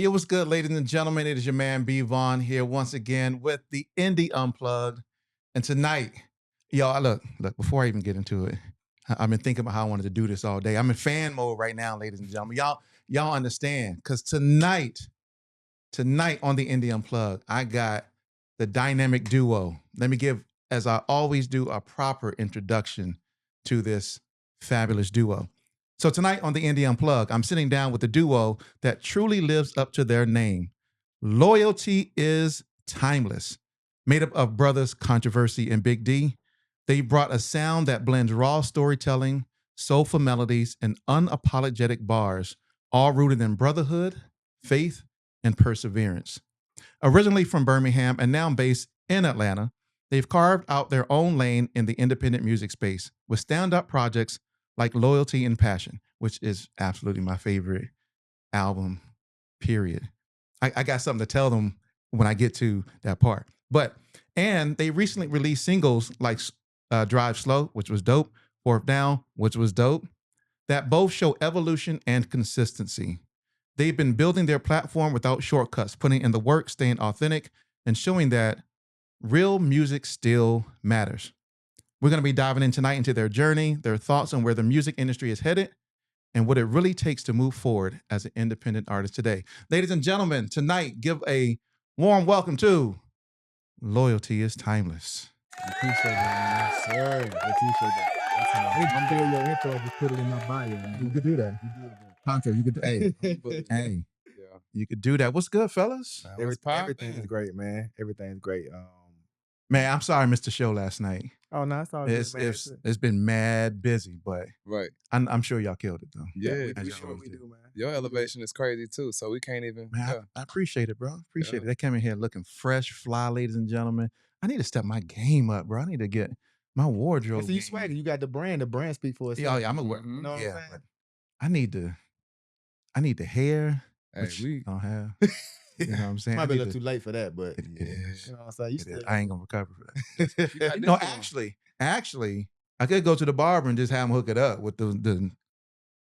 Hey, what's good, ladies and gentlemen? It is your man, Vaughan, here once again with the Indie Unplugged. And tonight, y'all, look, before I even get into it, I've been thinking about how I wanted to do this all day. I'm in fan mode right now, ladies and gentlemen. Y'all understand, because tonight on the Indie Unplugged, I got the dynamic duo. Let me give, as I always do, a proper introduction to this fabulous duo. So tonight on the Indie Unplugged, I'm sitting down with the duo that truly lives up to their name. Loyalty is timeless. Made up of brothers Controversy and Big D, they brought a sound that blends raw storytelling, soulful melodies, and unapologetic bars, all rooted in brotherhood, faith, and perseverance. Originally from Birmingham and now based in Atlanta, they've carved out their own lane in the independent music space with stand-up projects like Loyalty and Passion, which is absolutely my favorite album, period. I got something to tell them when I get to that part. And they recently released singles like Drive Slow, which was dope, Fourth Down, which was dope, that both show evolution and consistency. They've been building their platform without shortcuts, putting in the work, staying authentic, and showing that real music still matters. We're going to be diving in tonight into their journey, their thoughts on where the music industry is headed, and what it really takes to move forward as an independent artist today. Ladies and gentlemen, tonight, give a warm welcome to Loyalty is Timeless. I appreciate that, man. Sir, I appreciate that. I'm doing your intro. Just put it in my bio. Man. You could do that. Content, you could. Hey, hey, yeah, you could do that. What's good, fellas? Everything's great, man. Everything's great. Man, I'm sorry I missed the show last night. Oh no, it's all good, man. It's been mad busy, but right. I'm sure y'all killed it though. Yeah, we sure we do, man. Your elevation is crazy too, so we can't even. Man, I appreciate it, bro. Appreciate it. They came in here looking fresh, fly, ladies and gentlemen. I need to step my game up, bro. I need to get my wardrobe. So you swagger. You got the brand. The brand speak for itself. Yeah, I'm aware. You know what I'm saying? I need the hair. Hey, which we don't have. You know what I'm saying? Might be a little too late for that, but it is. You know what I'm saying? I ain't gonna recover for that. No, actually, I could go to the barber and just have him hook it up with the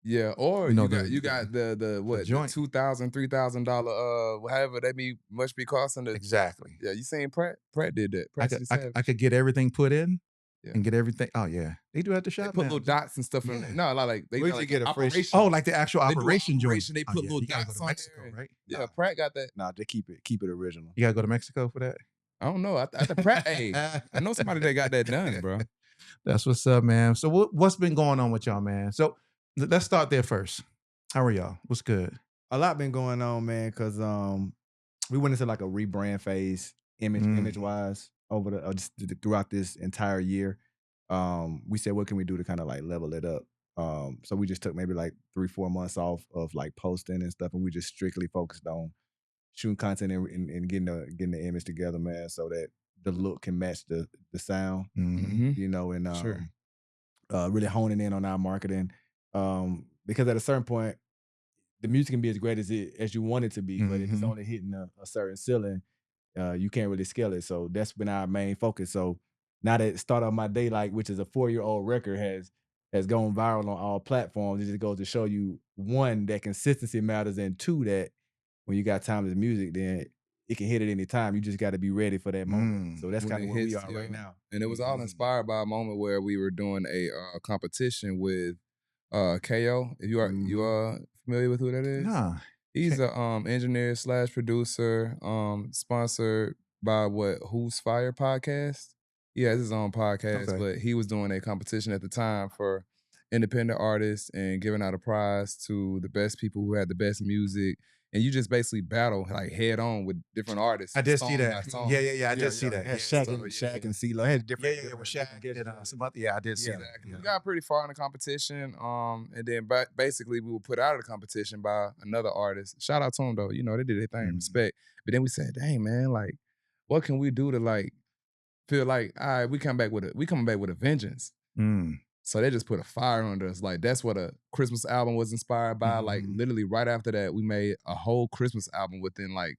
yeah, or you got the what, the joint. $2,000, $3,000 however they must be costing. Exactly. Yeah, you seen Pratt? Pratt did that. I could get everything put in. Yeah. And get everything. Oh yeah, they do at the shop. They put little dots and stuff in. No, like they like get a fresh. Oh, like the actual operation joint. They put little dots on Mexico, there. right? Yeah, Pratt got that. Nah, they keep it original. You gotta go to Mexico for that. I don't know. I Pratt. Hey, I know somebody that got that done, bro. That's what's up, man. So what's been going on with y'all, man? So let's start there first. How are y'all? What's good? A lot been going on, man, because we went into like a rebrand phase, image wise, over just throughout this entire year. We said, what can we do to kind of like level it up? So we just took maybe like 3-4 months off of like posting and stuff, and we just strictly focused on shooting content and getting the image together, man, so that the look can match the sound, you know, and Sure. Really honing in on our marketing, because at a certain point, the music can be as great as you want it to be, but if it's only hitting a certain ceiling, you can't really scale it. So that's been our main focus. So now that Start of My Day, like, which is a 4-year-old record, has gone viral on all platforms, it just goes to show you, one, that consistency matters, and two, that when you got timeless music, then it can hit at any time. You just got to be ready for that moment. So that's kind of where we are right now. And it was all inspired by a moment where we were doing a competition with KO. You are familiar with who that is? Nah. He's a engineer / producer, sponsored by Who's Fire podcast. He has his own podcast, but he was doing a competition at the time for independent artists and giving out a prize to the best people who had the best music. And you just basically battle like head on with different artists. I did see that. Yeah. I did see that. Shaq and CeeLo had different. Yeah. With Shaq. I did see that. We got pretty far in the competition. And then basically we were put out of the competition by another artist. Shout out to them though. You know, they did their thing, respect. But then we said, dang man, like, what can we do to like feel like, all right, we coming back with a vengeance. So they just put a fire under us. Like, that's what a Christmas album was inspired by. Like, literally right after that, we made a whole Christmas album within like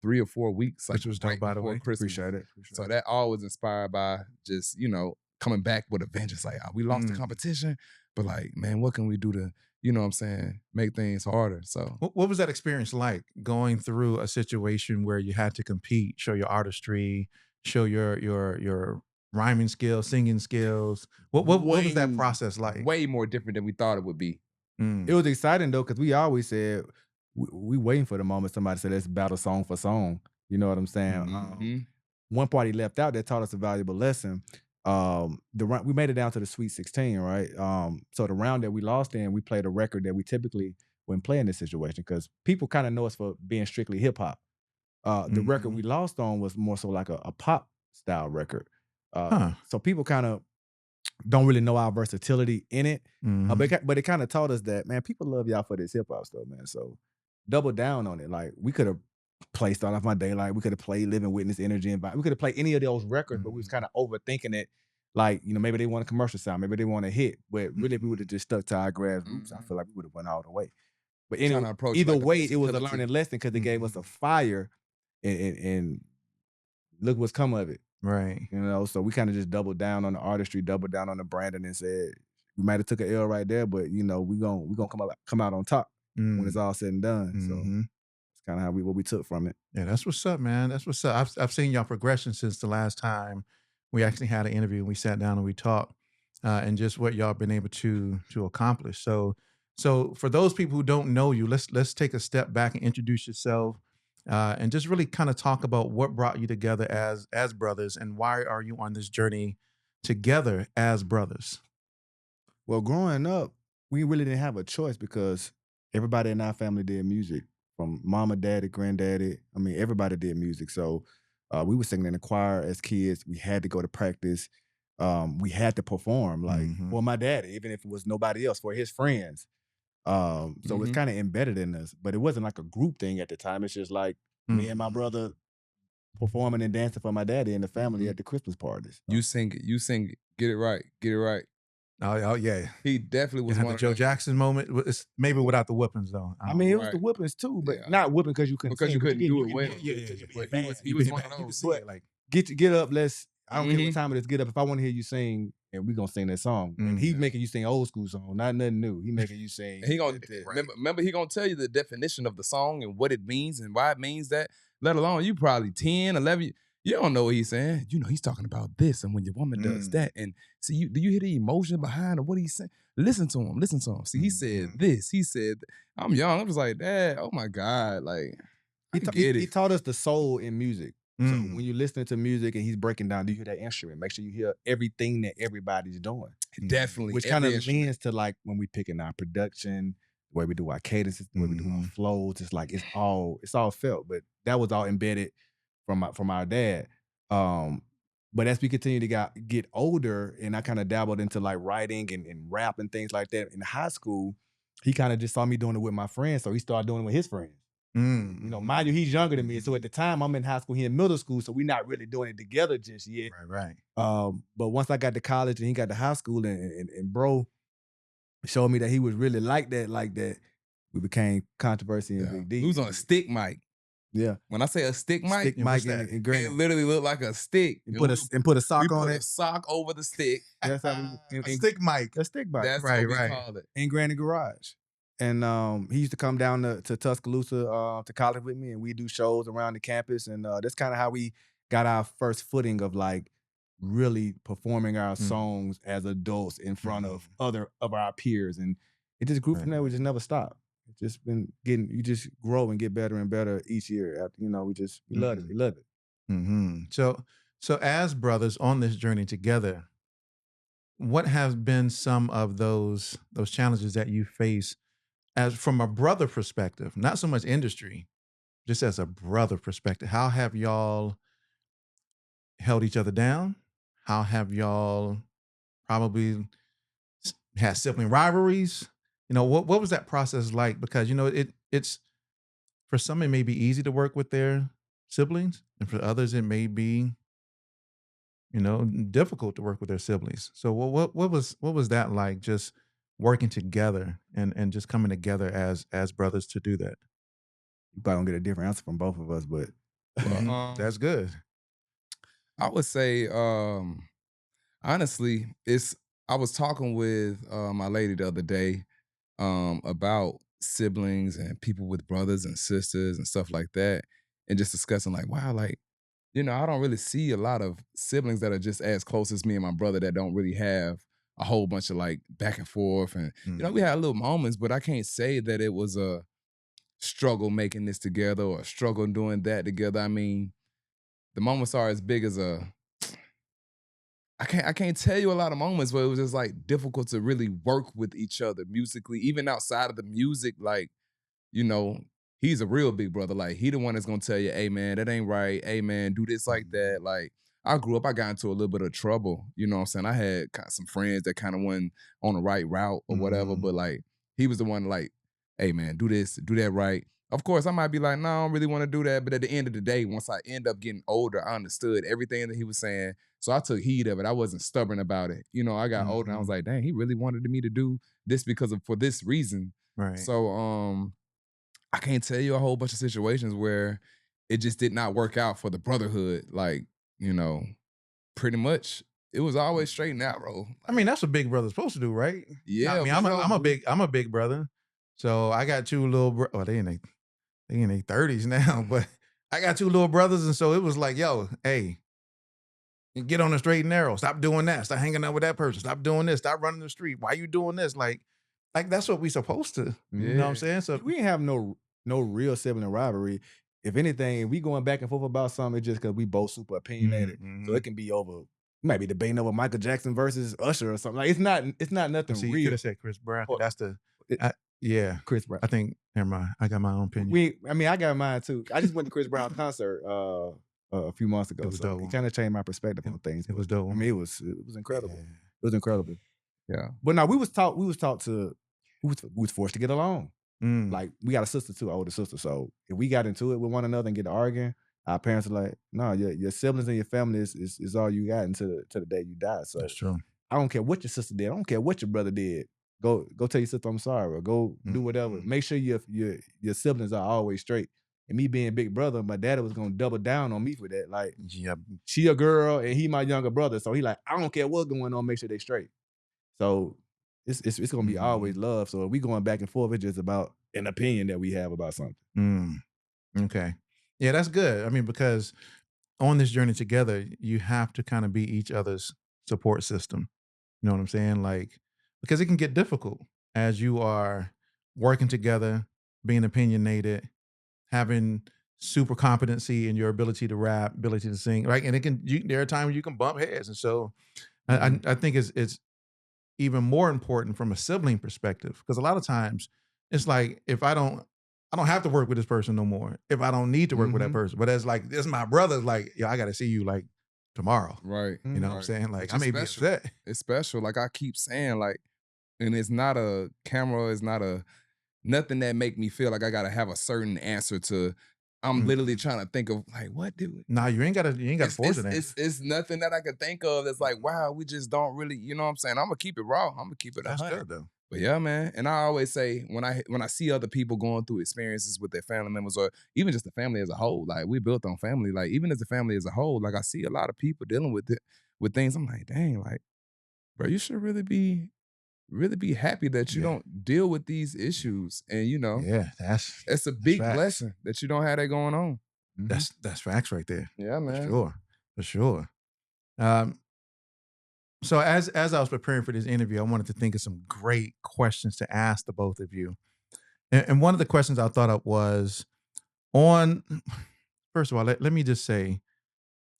3 or 4 weeks. Like, which was dope, by the way. Christmas. Appreciate it. So that all was inspired by just, you know, coming back with a vengeance. Like, we lost the competition, but like, man, what can we do to, you know what I'm saying, make things harder? So What was that experience like, going through a situation where you had to compete, show your artistry, show your rhyming skills, singing skills? What was that process like? way more different than we thought it would be. It was exciting though, because we always said we waiting for the moment somebody said let's battle song for song. You know what I'm saying? One party left out that taught us a valuable lesson. We made it down to the Sweet 16, right? So the round that we lost in, we played a record that we typically wouldn't play in this situation because people kind of know us for being strictly hip hop. The record we lost on was more so like a pop style record. So people kind of don't really know our versatility in it. But it kind of taught us that, man, people love y'all for this hip hop stuff, man. So double down on it. Like we could have played Start Off My Daylight. We could have played Living Witness, Energy and Vibe. We could have played any of those records, but we was kind of overthinking it. Like, you know, maybe they want a commercial sound, maybe they want a hit. But really, if we would have just stuck to our grassroots, I feel like we would have went all the way. But anyway, either like way, it was a learning lesson because it gave us a fire, and look what's come of it. Right. You know, so we kind of just doubled down on the artistry, doubled down on the branding, and said we might have took an L right there, but you know, we gonna come out on top when it's all said and done. So it's kind of what we took from it. Yeah, that's what's up, man. That's what's up. I've seen y'all progression since the last time we actually had an interview and we sat down and we talked, and just what y'all been able to accomplish. So for those people who don't know you, let's take a step back and introduce yourself, and just really kind of talk about what brought you together as brothers, and why are you on this journey together as brothers? Well, growing up, we really didn't have a choice because everybody in our family did music, from mama, daddy, granddaddy. I mean, everybody did music. So we were singing in the choir as kids. We had to go to practice. We had to perform, like for my daddy, even if it was nobody else, for his friends. So it's kind of embedded in us, but it wasn't like a group thing at the time. It's just like me and my brother performing and dancing for my daddy and the family at the Christmas parties. You sing, get it right, get it right. Oh yeah, he definitely was one the of Joe them. Jackson moment. It's maybe without the whoopings though. I mean, it was the whoopings too, but not whooping because you couldn't sing, you couldn't do it well. Yeah. He was one of those. But like get up, let's. I don't care what time it is. Get up. If I want to hear you sing, and we gonna sing that song, and he's making you sing old school song, not nothing new. He making you sing. He gonna remember. He gonna tell you the definition of the song and what it means and why it means that. Let alone you probably 10, 11. You don't know what he's saying. You know he's talking about this, and when your woman does that, and see, do you hear the emotion behind what he's saying? Listen to him. See, he said this. He said, I'm young. I'm just like, Dad. Oh my God, like he taught us the soul in music. So when you're listening to music and he's breaking down, do you hear that instrument? Make sure you hear everything that everybody's doing. Definitely, which kind of leans to like when we picking our production, the way we do our cadences, the way we do our flows. It's like it's all felt, but that was all embedded from our dad. But as we continue to get older, and I kind of dabbled into like writing and rap and things like that in high school, he kind of just saw me doing it with my friends, so he started doing it with his friends. You know, mind you, he's younger than me, so at the time I'm in high school, he in middle school, so we're not really doing it together just yet. Right. But once I got to college and he got to high school, and bro showed me that he was really like that, we became controversy and big D. He was on a stick mic. Yeah. When I say a stick mic, it literally looked like a stick. And put a sock on it. A sock over the stick. That's how a stick mic. A stick mic. That's what we called it. In Granny Garage. And he used to come down to Tuscaloosa to college with me, and we do shows around the campus. And that's kind of how we got our first footing of like really performing our songs as adults in front of other of our peers. And it just grew from there. We just never stopped. It's just been you just grow and get better and better each year. After, you know, we love it. We love it. So as brothers on this journey together, what have been some of those challenges that you face as from a brother perspective, not so much industry, just as a brother perspective? How have y'all held each other down? How have y'all probably had sibling rivalries? You know, what was that process like? Because, you know, it's for some, it may be easy to work with their siblings, and for others, it may be, you know, difficult to work with their siblings. So what was that like, just working together and just coming together as brothers to do that? You probably gonna get a different answer from both of us, but that's good. I would say, honestly, it's I was talking with my lady the other day about siblings and people with brothers and sisters and stuff like that, and just discussing like, wow, like I don't really see a lot of siblings that are just as close as me and my brother that don't really have a whole bunch of like back and forth, and we had little moments, but I can't say that it was a struggle making this together or a struggle doing that together. I mean, the moments are as big as I can't tell you a lot of moments where it was just like difficult to really work with each other musically, even outside of the music. Like, you know, he's a real big brother. Like, he the one that's gonna tell you, hey man, that ain't right. Hey man, do this like that. Like, I grew up, I got into a little bit of trouble. You know what I'm saying? I had some friends that kind of went on the right route or whatever, but like he was the one like, hey man, do this, do that right. Of course, I might be like, no, I don't really want to do that. But at the end of the day, once I end up getting older, I understood everything that he was saying. So I took heed of it. I wasn't stubborn about it. I got older and I was like, dang, he really wanted me to do this for this reason. Right. So I can't tell you a whole bunch of situations where it just did not work out for the brotherhood. Like, pretty much it was always straight and narrow. I mean, that's what big brother's supposed to do, right? Yeah. I mean, I'm a big brother. So I got two little well, they in their 30s now, but I got two little brothers, and so it was like, yo, hey, get on the straight and narrow. Stop doing that. Stop hanging out with that person. Stop doing this. Stop running the street. Why you doing this? Like that's what we supposed to. You know what I'm saying? So we ain't have no real sibling rivalry. If anything, we going back and forth about something, it's just because we both super opinionated. So it can be over. We might be debating over Michael Jackson versus Usher or something. Like it's not nothing See, real. You could have said Chris Brown. That's Chris Brown. I think. Never mind. I got my own opinion. I got mine too. I just went to Chris Brown concert a few months ago. It was dope. It kind of changed my perspective on things. It was dope. I mean, it was incredible. Yeah. It was incredible. Yeah. But no, we was taught to we was forced to get along. Like we got a sister too, older sister. So if we got into it with one another and get to arguing, our parents are like, no, your siblings and your family is all you got until the day you die. So that's true. I don't care what your sister did. I don't care what your brother did. Go tell your sister I'm sorry, or go do whatever. Make sure your siblings are always straight. And me being big brother, my daddy was gonna double down on me for that. Like, she a girl and he my younger brother, so he like, I don't care what's going on, make sure they straight. So it's gonna be always love. So if we going back and forth, it's just about an opinion that we have about something. Okay, yeah, that's good. I mean, because on this journey together, you have to kind of be each other's support system. You know what I'm saying? Like, because it can get difficult as you are working together, being opinionated, having super competency in your ability to rap, ability to sing, right? And there are times you can bump heads. And so I think it's even more important from a sibling perspective, because a lot of times it's like, if I don't have to work with this person no more, if I don't need to work with that person, but it's my brother, like, I got to see you like tomorrow. Right. You know what I'm saying? Like, I may be upset. It's special. Like I keep saying, like, and it's not a camera, it's not nothing that make me feel like I gotta have a certain answer to. I'm literally trying to think of like, what do we? Nah, you ain't gotta force it. It's nothing that I can think of that's like, wow, we just don't really, you know what I'm saying? I'm gonna keep it raw. I'm gonna keep it 100. That's good though. But yeah, man. And I always say, when I see other people going through experiences with their family members, or even just the family as a whole, like, we built on family, like, even as a family as a whole, like, I see a lot of people dealing with things. I'm like, dang, like, bro, you should really be happy that you don't deal with these issues. And yeah, it's a big blessing that you don't have that going on. That's facts right there. Yeah, man. For sure. So as I was preparing for this interview, I wanted to think of some great questions to ask the both of you. And one of the questions I thought of was first of all, let me just say,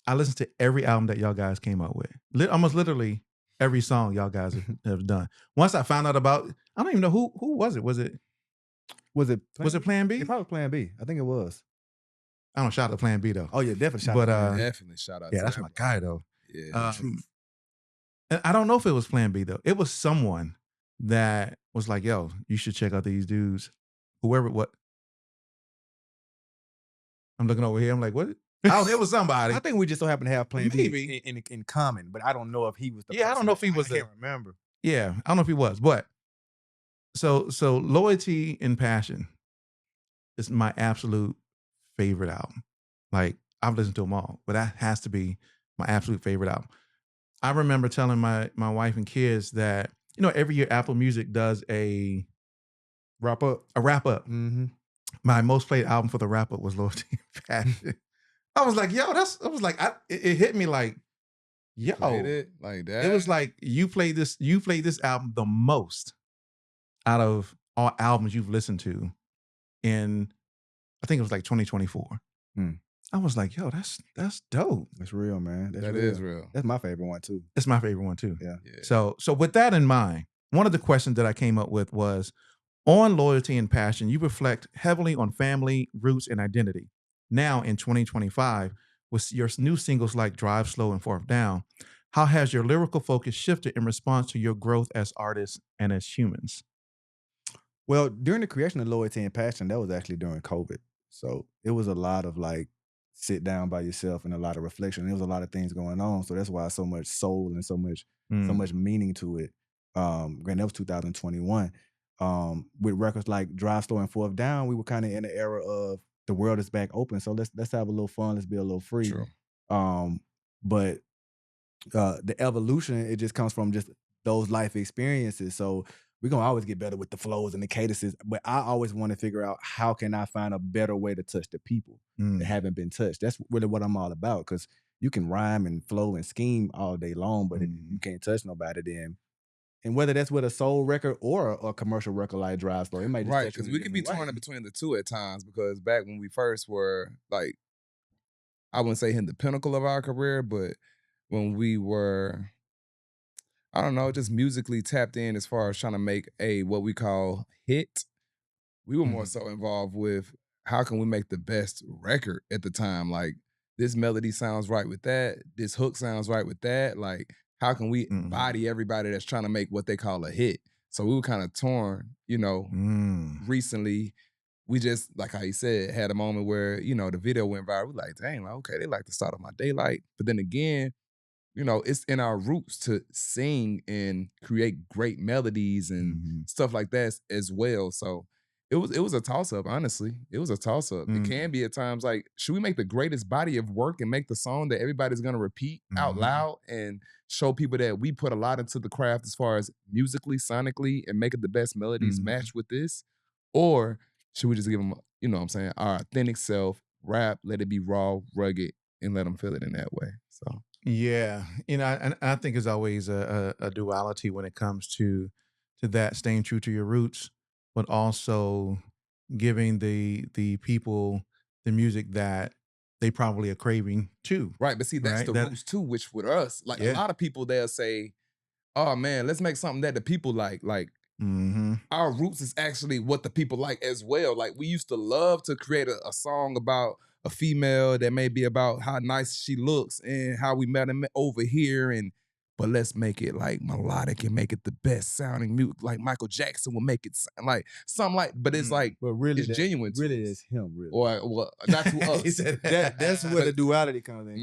I listened to every album that y'all guys came out with. Almost literally every song y'all guys have done. Once I found out about, I don't even know who was it. Was it Plan B? It probably Plan B. I think it was. I don't shout out to Plan B though. Oh yeah, definitely shout out. Definitely shout out. Yeah, that's my guy though. Yeah. And I don't know if it was Plan B though. It was someone that was like, "Yo, you should check out these dudes." Whoever, what? I'm looking over here. I'm like, what? It was somebody. I think we just so happen to have Plan B in common, but I don't know if he was the person. I don't know if he was. I can't remember. Yeah, I don't know if he was, but so Loyalty and Passion is my absolute favorite album. Like, I've listened to them all, but that has to be my absolute favorite album. I remember telling my wife and kids that, every year Apple Music does a Wrap up. wrap up. Mm-hmm. My most played album for the wrap up was Loyalty and Passion. I was like, yo, it hit me like, You played yo, it like that. it was like you played this album the most out of all albums you've listened to in, I think it was like 2024. I was like, yo, that's dope. That's real, man. That is real. That's my favorite one too. It's my favorite one too. Yeah. So with that in mind, one of the questions that I came up with was, on Loyalty and Passion, you reflect heavily on family, roots, and identity. Now in 2025, with your new singles like Drive Slow and Fourth Down, how has your lyrical focus shifted in response to your growth as artists and as humans? Well, during the creation of Loyalty and Passion, that was actually during COVID. So it was a lot of like sit down by yourself and a lot of reflection. There was a lot of things going on. So that's why so much soul and so much meaning to it. Granted, that was 2021. With records like Drive Slow and Fourth Down, we were kind of in the era of the world is back open. So let's have a little fun. Let's be a little free. True. But the evolution, it just comes from just those life experiences. So we're gonna always get better with the flows and the cadences. But I always want to figure out how can I find a better way to touch the people that haven't been touched. That's really what I'm all about. Because you can rhyme and flow and scheme all day long, but if you can't touch nobody, then. And whether that's with a soul record or a commercial record like Drive Slow, it might just Right, touch you because in a we could be different way. torn between the two at times. Because back when we first were like, I wouldn't say hitting the pinnacle of our career, but when we were, I don't know, just musically tapped in as far as trying to make a what we call hit, we were more so involved with how can we make the best record at the time. Like, this melody sounds right with that, this hook sounds right with that. Like, how can we body everybody that's trying to make what they call a hit? So we were kind of torn, recently. We just, like how you said, had a moment where, the video went viral. We're like, dang, like, okay, they like the start of my daylight. But then again, it's in our roots to sing and create great melodies and stuff like that as well. So it was a toss-up, honestly. It was a toss-up. It can be at times like, should we make the greatest body of work and make the song that everybody's gonna repeat out loud and show people that we put a lot into the craft as far as musically, sonically, and making the best melodies match with this? Or should we just give them, what I'm saying, our authentic self, rap, let it be raw, rugged, and let them feel it in that way? So Yeah, and I think it's always a duality when it comes to that, staying true to your roots, but also giving the people the music that they probably are craving too. right, but see, that's Right? the That roots too, which with us, like a Yeah. lot of people, they'll say, oh man, let's make something that the people like. Like, our roots is actually what the people like as well. Like, we used to love to create a song about a female that may be about how nice she looks and how we met him over here, but let's make it like melodic and make it the best sounding music, like Michael Jackson will make it sound like something like. But it's like, But really, it's genuine to really us. is him. Really, Or well, not to us. He said that's where the duality comes in.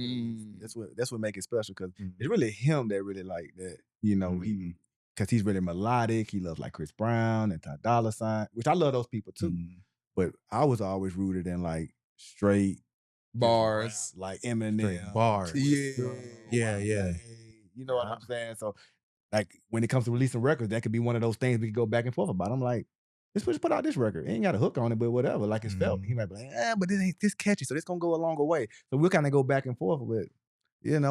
Mm. That's what makes it special because it's really him that really like that. Because he's really melodic. He loves like Chris Brown and Ty Dolla $ign, which I love those people too. But I was always rooted in like straight Bars. rap, like Eminem, Straight bars. Yeah. You know what I'm saying? So, like when it comes to releasing records, that could be one of those things we could go back and forth about. I'm like, let's just put out this record. It ain't got a hook on it, but whatever. Like it's felt. He might be like, but this ain't this catchy, so this gonna go a longer way. So we'll kind of go back and forth with,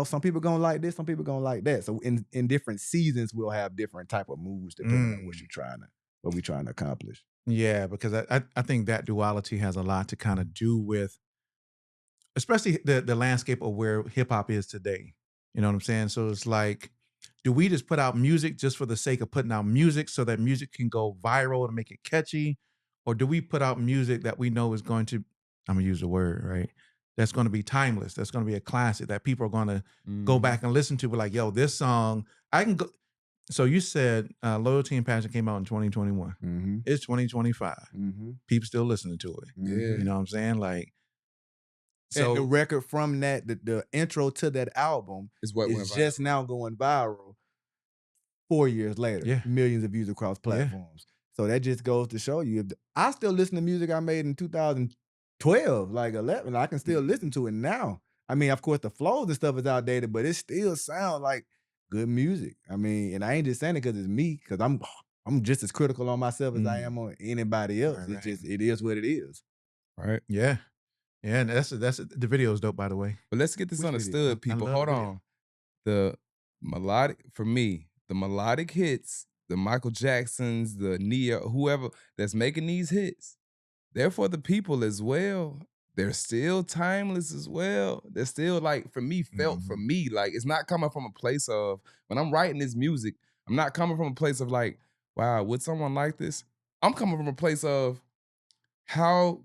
some people gonna like this, some people gonna like that. So in different seasons, we'll have different type of moves depending on what we're trying to accomplish. Yeah, because I think that duality has a lot to kind of do with, especially the landscape of where hip hop is today. You know what I'm saying? So it's like, do we just put out music just for the sake of putting out music so that music can go viral and make it catchy? Or do we put out music that we know is going to, I'm gonna use the word, right? That's going to be timeless. That's going to be a classic that people are going to go back and listen to. But like, yo, this song, I can go. So you said Loyalty and Passion came out in 2021. It's 2025. People still listening to it. Yeah. You know what I'm saying? Like, And the so record from that, the intro to that album Is what went is viral. just now going viral 4 years later. Yeah. Millions of views across platforms. So that just goes to show you, I still listen to music I made in 2012, like 11. I can still listen to it now. I mean, of course, the flows and stuff is outdated, but it still sounds like good music. I mean, and I ain't just saying it because it's me, because I'm just as critical on myself as I am on anybody else. Right, It's right. just, it is what it is. Right. Yeah. Yeah, and that's the video is dope, by the way. But let's get this Which video? understood, I people. love the Hold video. on. The melodic, for me, the melodic hits, the Michael Jacksons, the Neo, whoever that's making these hits, they're for the people as well. They're still timeless as well. They're still like, for me, felt for me. Like, it's not coming from a place of, when I'm writing this music, I'm not coming from a place of like, wow, would someone like this? I'm coming from a place of how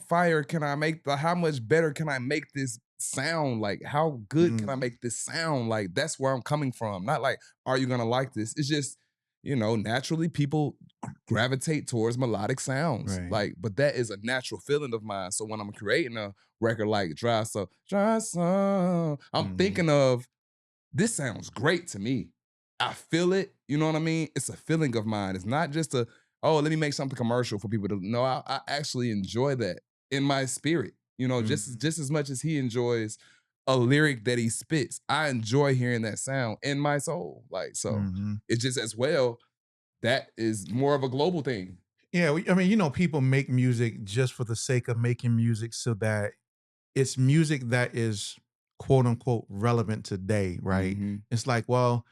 fire can I make, how much better can I make this sound? Like, how good can I make this sound? Like, that's where I'm coming from. Not like, are you gonna like this? It's just, naturally people gravitate towards melodic sounds. Right. Like, but that is a natural feeling of mine. So when I'm creating a record like Dry Song, I'm thinking of, this sounds great to me. I feel it. You know what I mean? It's a feeling of mine. It's not just let me make something commercial for people to know. I actually enjoy that in my spirit. Just as much as he enjoys a lyric that he spits, I enjoy hearing that sound in my soul. Like, so it's just as well, that is more of a global thing. Yeah, I mean, people make music just for the sake of making music so that it's music that is quote unquote relevant today, right? It's like, well,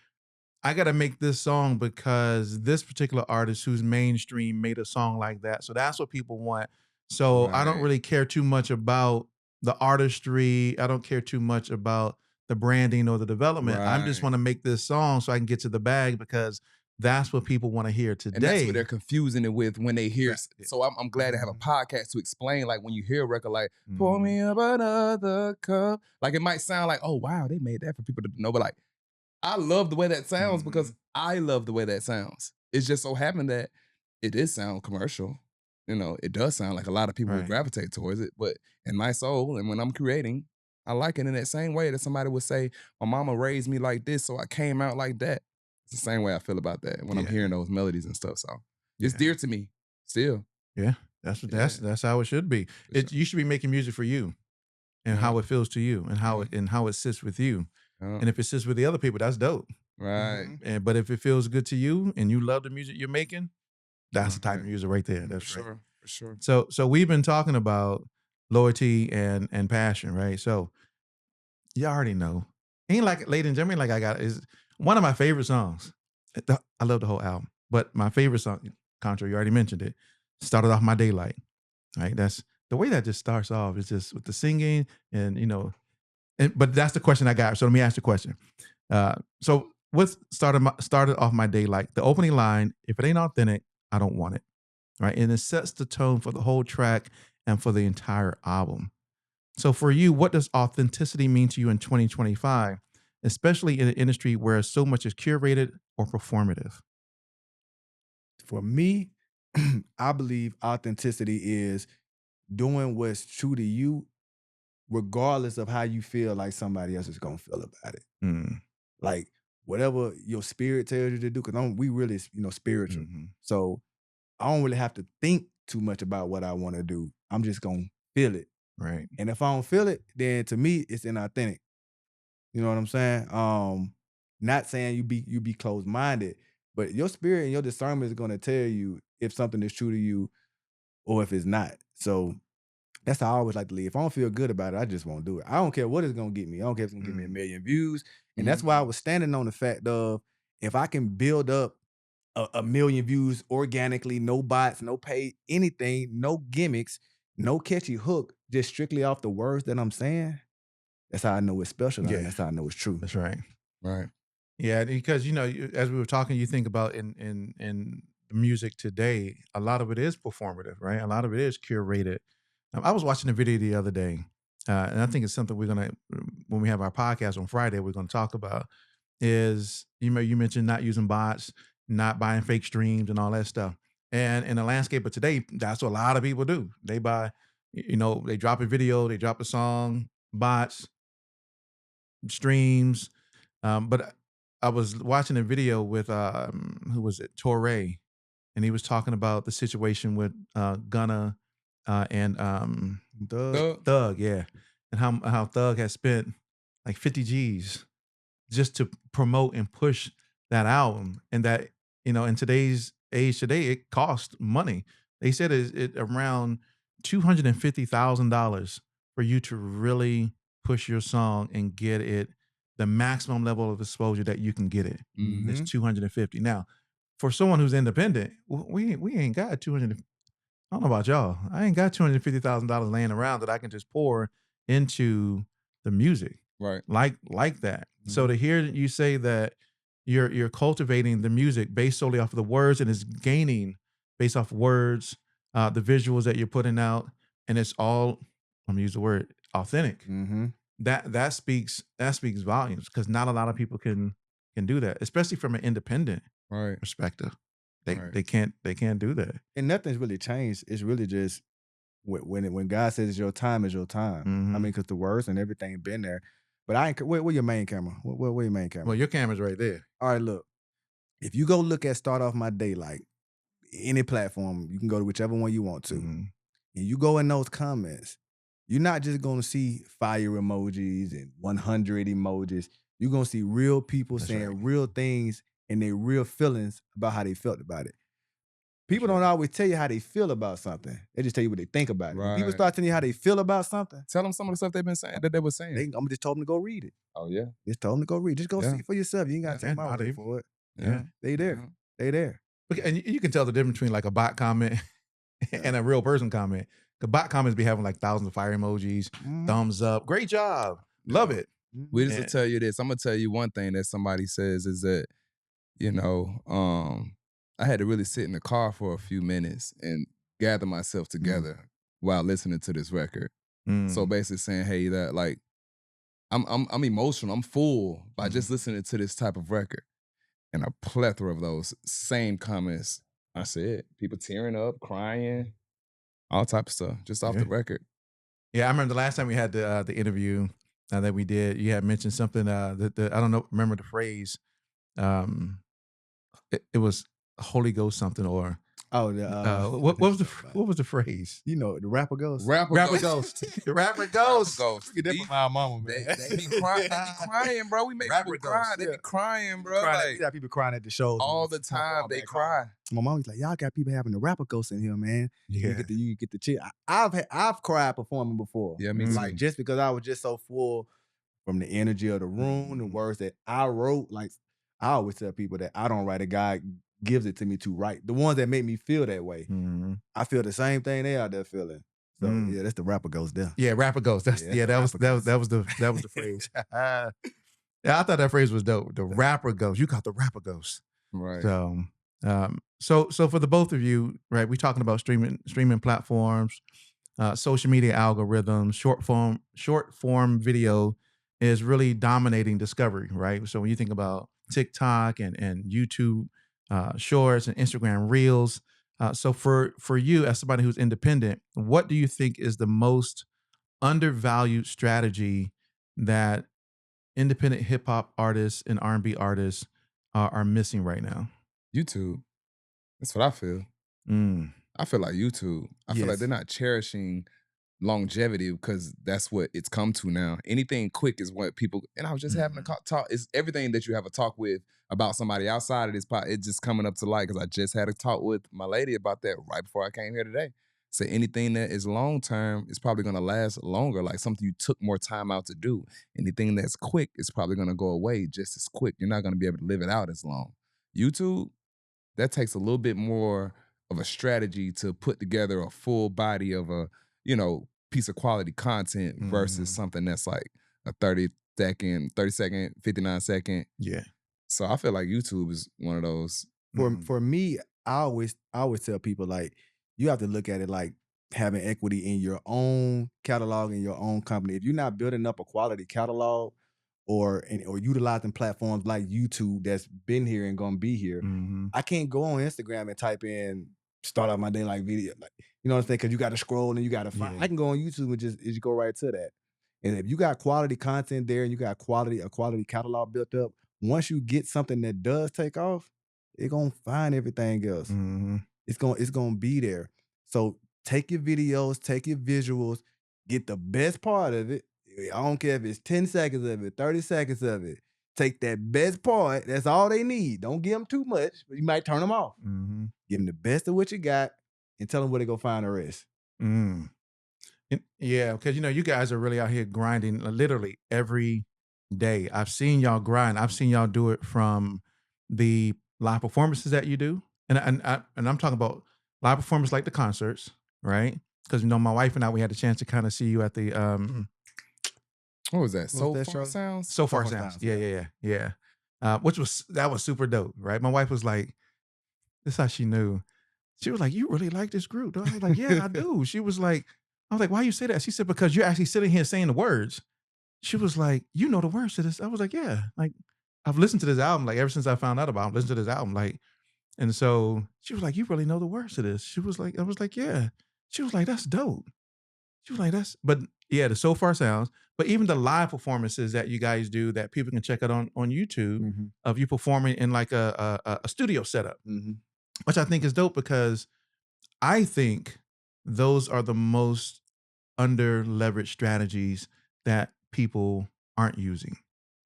I got to make this song because this particular artist who's mainstream made a song like that. So that's what people want. So I don't Right. really care too much about the artistry. I don't care too much about the branding or the development. I just Right. want to make this song so I can get to the bag because that's what people want to hear today. And that's what they're confusing it with when they hear. Right. So I'm glad to have a podcast to explain, like, when you hear a record like, pour me up another cup. Like, it might sound like, oh, wow, they made that for people to know. But like, I love the way that sounds because I love the way that sounds. It's just so happened that it did sound commercial. It does sound like a lot of people would gravitate towards it. But in my soul, and when I'm creating, I like it in that same way that somebody would say, my mama raised me like this, so I came out like that. It's the same way I feel about that when I'm hearing those melodies and stuff. So it's dear to me still. Yeah, that's how it should be. You should be making music for you and how it feels to you and how it sits with you. And if it sits with the other people, that's dope. Right. But if it feels good to you and you love the music you're making, that's the type of music right there. That's For right. sure. For sure. So we've been talking about loyalty and passion, right? So you already know. Ain't like, ladies and gentlemen, like I got is one of my favorite songs. I love the whole album, but my favorite song, Contra, you already mentioned it, started off My Daylight. Right? That's the way that just starts off is just with the singing and but that's the question I got. So let me ask the question. So what started off my day like the opening line? If it ain't authentic, I don't want it. Right, and it sets the tone for the whole track and for the entire album. So for you, what does authenticity mean to you in 2025, especially in an industry where so much is curated or performative? For me, I believe authenticity is doing what's true to you, regardless of how you feel like somebody else is gonna feel about it. Like whatever your spirit tells you to do, because we really, spiritual. So I don't really have to think too much about what I want to do. I'm just gonna feel it. Right. And if I don't feel it, then to me it's inauthentic. You know what I'm saying? Not saying you be closed-minded, but your spirit and your discernment is gonna tell you if something is true to you or if it's not. So that's how I always like to leave. If I don't feel good about it, I just won't do it. I don't care what it's gonna get me. I don't care if it's gonna get me 1 million views. And that's why I was standing on the fact of, if I can build up a million views organically, no bots, no paid anything, no gimmicks, no catchy hook, just strictly off the words that I'm saying, that's how I know it's special. Yeah. And that's how I know it's true. That's right. Right. Yeah, because as we were talking, you think about in the music today, a lot of it is performative, right? A lot of it is curated. I was watching a video the other day, and I think it's something we're gonna, when we have our podcast on Friday, we're gonna talk about. Is you mentioned not using bots, not buying fake streams, and all that stuff. And in the landscape of today, that's what a lot of people do. They buy, they drop a video, they drop a song, bots, streams. But I was watching a video with who was it, Torre, and he was talking about the situation with Gunna and Thug. Thug, yeah, and how Thug has spent like 50 G's just to promote and push that album. And that, in today's age today, it costs money. They said it around $250,000 for you to really push your song and get it the maximum level of exposure that you can get it. It's 250. Now, for someone who's independent, we ain't got 200. I don't know about y'all. I ain't got $250,000 laying around that I can just pour into the music, Right. like that. So to hear you say that you're cultivating the music based solely off of the words, and it's gaining based off words, the visuals that you're putting out, and it's all, I'm gonna use the word, authentic. That speaks volumes, because not a lot of people can do that, especially from an independent Right. perspective. Right. They can't do that. And nothing's really changed. It's really just when God says it's your time, it's your time. I mean, because the words and everything been there. But I ain't. Where your main camera? Where your main camera? Well, your camera's right there. All right, look. If you go look at Start Off My Day, like any platform, you can go to whichever one you want to, and you go in those comments, you're not just gonna see fire emojis and 100 emojis. You're gonna see real people saying real things and their real feelings about how they felt about it. People don't always tell you how they feel about something. They just tell you what they think about it. When people start telling you how they feel about something, tell them some of the stuff they've been saying that they were saying. I'm just told them to go read it. Oh yeah. Just told them to go read. Just go see it for yourself. You ain't gotta take my word for it. Yeah. They there. They there. And you can tell the difference between like a bot comment and a real person comment. The bot comments be having like thousands of fire emojis, thumbs up, great job, love it. We just to tell you this. I'm gonna tell you one thing that somebody says is that, I had to really sit in the car for a few minutes and gather myself together while listening to this record. So basically saying, hey, that like I'm emotional, I'm full by just listening to this type of record. And a plethora of those same comments I said. People tearing up, crying, all type of stuff, just off the record. Yeah, I remember the last time we had the interview that we did. You had mentioned something that I don't know. Remember the phrase? It was Holy Ghost something, or what was the phrase? You know, the rapper ghost. Rapper ghost. The rapper ghost. Get that from my mama, man. They be crying, bro. We make people cry. They be crying, bro. You got people crying at the shows all the time. They cry. My mom's like, y'all got people having the rapper ghost in here, man. Yeah. You get the chill. I've cried performing before. Yeah, me too. Like just because I was just so full from the energy of the room, the words that I wrote. Like I always tell people that I don't write it, God gives it to me to write. The ones that make me feel that way. I feel the same thing they out there feeling. So yeah, that's the rapper ghost there. Yeah, rapper ghost. That was the phrase. Yeah, I thought that phrase was dope. The rapper ghost. You got the rapper ghost. Right. So for the both of you, right? We're talking about streaming platforms, social media algorithms, short form video is really dominating discovery, right? So when you think about TikTok and YouTube shorts and Instagram reels, so for you as somebody who's independent, what do you think is the most undervalued strategy that independent hip hop artists and R&B artists are missing right now? YouTube. That's what I feel. I feel like YouTube. I feel like they're not cherishing longevity because that's what it's come to now. Anything quick is what people, and I was just having a talk. It's everything that you have a talk with about somebody outside of this pot. It's just coming up to light because I just had a talk with my lady about that right before I came here today. So anything that is long term is probably going to last longer, like something you took more time out to do. Anything that's quick is probably going to go away just as quick. You're not going to be able to live it out as long. YouTube, that takes a little bit more of a strategy to put together a full body of a, piece of quality content versus something that's like a 30 second, 59 second. Yeah. So I feel like YouTube is one of those. For me, I always tell people, like, you have to look at it like having equity in your own catalog in your own company. If you're not building up a quality catalog or utilizing platforms like YouTube that's been here and gonna be here, I can't go on Instagram and type in Start Out My Day like video, like, you know what I'm saying? Because you got to scroll and you got to find. I can go on YouTube and just go right to that. And if you got quality content there and you got a quality catalog built up, once you get something that does take off, it's gonna find everything else. It's gonna be there. So take your videos, take your visuals, get the best part of it. I don't care if it's 10 seconds of it, 30 seconds of it. take that best part. That's all they need. Don't give them too much, but you might turn them off. Mm-hmm. Give them the best of what you got and tell them where to go find the rest. Mm. Yeah, because you guys are really out here grinding literally every day. I've seen y'all grind. I've seen y'all do it from the live performances that you do, and I'm talking about live performances like the concerts, right? Because my wife and I, we had a chance to kind of see you at the What was that? What So was that Far show? Sounds? So Far Far Sounds. Sounds, Yeah. Which was super dope, right? My wife was like, "This is how she knew." She was like, "You really like this group?" I was like, "Yeah, I do." She was like, "I was like, why you say that?" She said, "Because you're actually sitting here saying the words." She was like, "You know the words to this?" I was like, "Yeah." Like, I've listened to this album like ever since I found out about it. Listened to this album like, and so she was like, "You really know the words to this?" She was like, I was like, "Yeah." She was like, "That's dope." She was like, but yeah, the So Far Sounds, but even the live performances that you guys do that people can check out on YouTube Mm-hmm. of you performing in like a studio setup, Mm-hmm. which I think is dope because I think those are the most under leveraged strategies that people aren't using.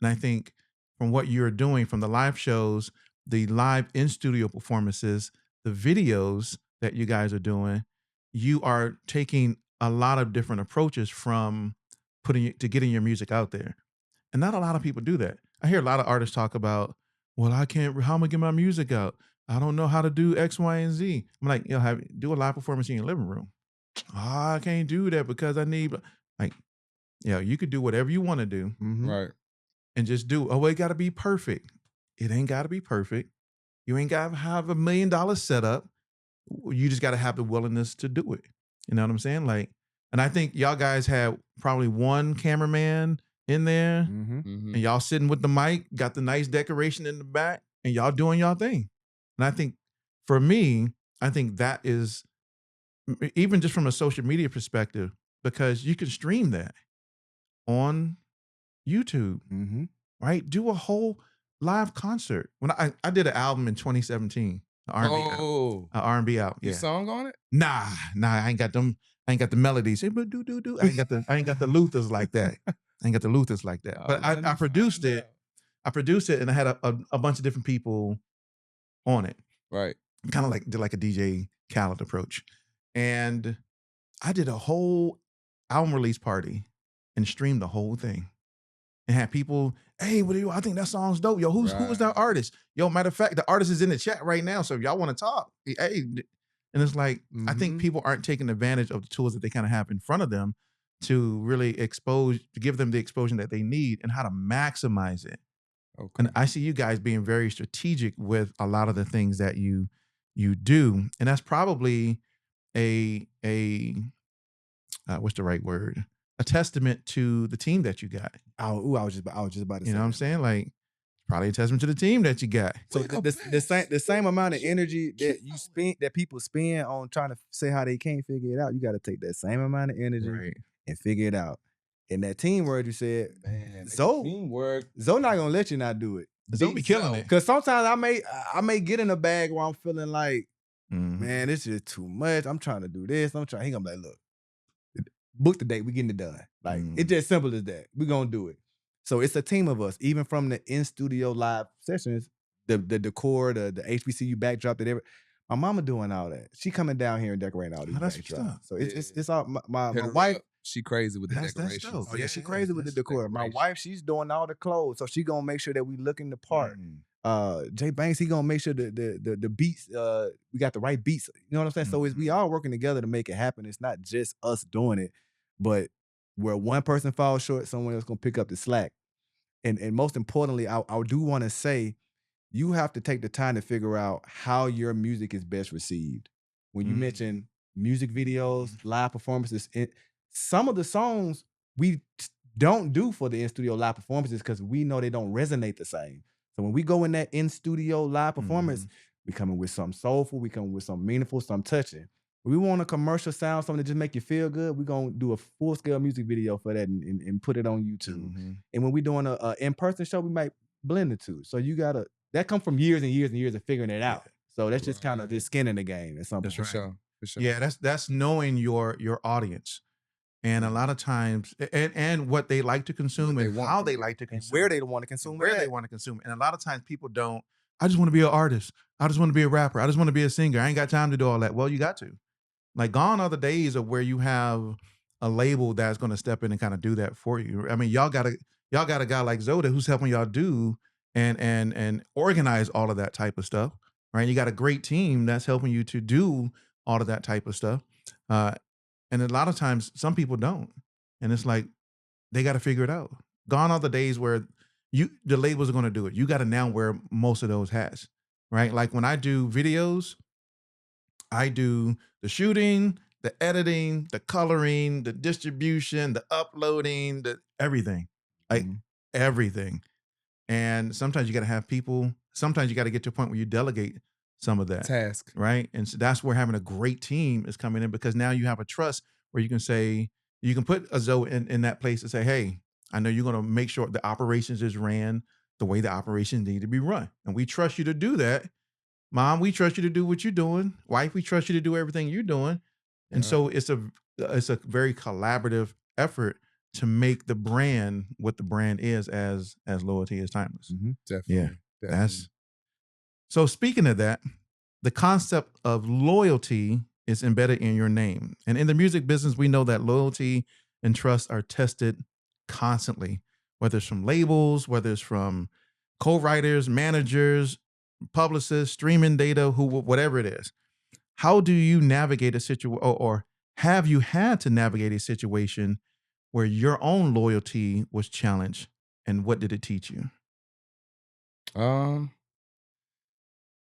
And I think from what you're doing, from the live shows, the live in studio performances, the videos that you guys are doing, you are taking a lot of different approaches from getting your music out there. And not a lot of people do that. I hear a lot of artists talk about, well, how am I gonna get my music out? I don't know how to do X, Y, and Z. I'm like, do a live performance in your living room. I can't do that because I need like, you could do whatever you want to do Mm-hmm. Right. and just do. Oh, it got to be perfect. It ain't got to be perfect. You ain't got to have $1 million setup. You just got to have the willingness to do it. You know what I'm saying? Like, and I think y'all guys have probably one cameraman in there, Mm-hmm. Mm-hmm. and y'all sitting with the mic, got the nice decoration in the back, and y'all doing y'all thing. And I think for me, I think that is even just from a social media perspective, because you can stream that on YouTube, Mm-hmm. right? Do a whole live concert. When I did an album in 2017, Oh, R&B album. you Yeah. sung on it? Nah, I ain't got them. I ain't got the melodies. Hey, but do. I ain't got the Luthers like that. I ain't got the Luthers like that. But I produced it. I produced it, and I had a bunch of different people on it. Right. Kind of like did like a DJ Khaled approach, and I did a whole album release party and streamed the whole thing, and had people, hey, what do you? I think that song's dope. Yo, who was that artist? Yo, matter of fact, the artist is in the chat right now. So if y'all want to talk, hey, and it's like I think people aren't taking advantage of the tools that they kind of have in front of them to really to give them the exposure that they need and how to maximize it. Okay. And I see you guys being very strategic with a lot of the things that you do, and that's probably a what's the right word? A testament to the team that you got. I was just about to say. You know what I'm saying? Like, probably a testament to the team that you got. So the same amount of energy that you spend, that people spend on trying to say how they can't figure it out, you got to take that same amount of energy and figure it out. And that teamwork you said, Man, teamwork. Zoe not gonna let you not do it. Zoe be killing it. Because sometimes I may get in a bag where I'm feeling like, man, it's just too much. I'm trying to do this. He gonna be like, look, book the date. We getting it done. Like it's just simple as that. We gonna do it. So it's a team of us. Even from the in studio live sessions, the decor, the HBCU backdrop, my mama doing all that. She coming down here and decorating all these backdrops. So it's all my wife. She crazy with the decorations. Oh yeah, she crazy with the decor. My wife, she's doing all the clothes, so she gonna make sure that we looking the part. Jay Banks, he gonna make sure the beats, we got the right beats. You know what I'm saying? So we all working together to make it happen. It's not just us doing it, but where one person falls short, someone else gonna pick up the slack. And most importantly, I do want to say, you have to take the time to figure out how your music is best received. When you mention music videos, live performances, some of the songs we don't do for the in-studio live performances because we know they don't resonate the same. So when we go in that in-studio live performance, we coming with something soulful, we coming with something meaningful, something touching. We want a commercial sound, something that just make you feel good. We're going to do a full-scale music video for that and put it on YouTube. And when we're doing a in-person show, we might blend the two. So that comes from years and years and years of figuring it out. So that's just kind of the skin in the game. At some point. For sure. Yeah, that's knowing your audience. And a lot of times, and what they like to consume they and want how from they you. like to And consume, where they want to and consume where it they at. want to consume it. And a lot of times people don't, I just want to be an artist. I just want to be a rapper. I just want to be a singer. I ain't got time to do all that. Well, you got to. Like, gone are the days of where you have a label that's going to step in and kind of do that for you. I mean, y'all got a guy like Zoda who's helping y'all do and organize all of that type of stuff, right? You got a great team that's helping you to do all of that type of stuff. Uh, and a lot of times some people don't. And it's like they got to figure it out. Gone are the days where the labels are going to do it. You got to now wear most of those hats, right? Like when I do videos, I do the shooting, the editing, the coloring, the distribution, the uploading, the everything. Like Mhm. everything. And sometimes you got to have people, sometimes you got to get to a point where you delegate some of that, Task. right? And so that's where having a great team is coming in, because now you have a trust where you can say, you can put a Zoe in that place and say, hey, I know you're going to make sure the operations is ran the way the operations need to be run. And we trust you to do that. Mom, we trust you to do what you're doing. Wife, we trust you to do everything you're doing. And Yeah. so it's a very collaborative effort to make the brand what the brand is, as loyalty is timeless. Mhm. Definitely. Yeah, that's so. Speaking of that, the concept of loyalty is embedded in your name, and in the music business, we know that loyalty and trust are tested constantly, whether it's from labels, whether it's from co-writers, managers, publicists, streaming data, who, whatever it is. How do you navigate a situation, or have you had to navigate a situation where your own loyalty was challenged, and what did it teach you? Um,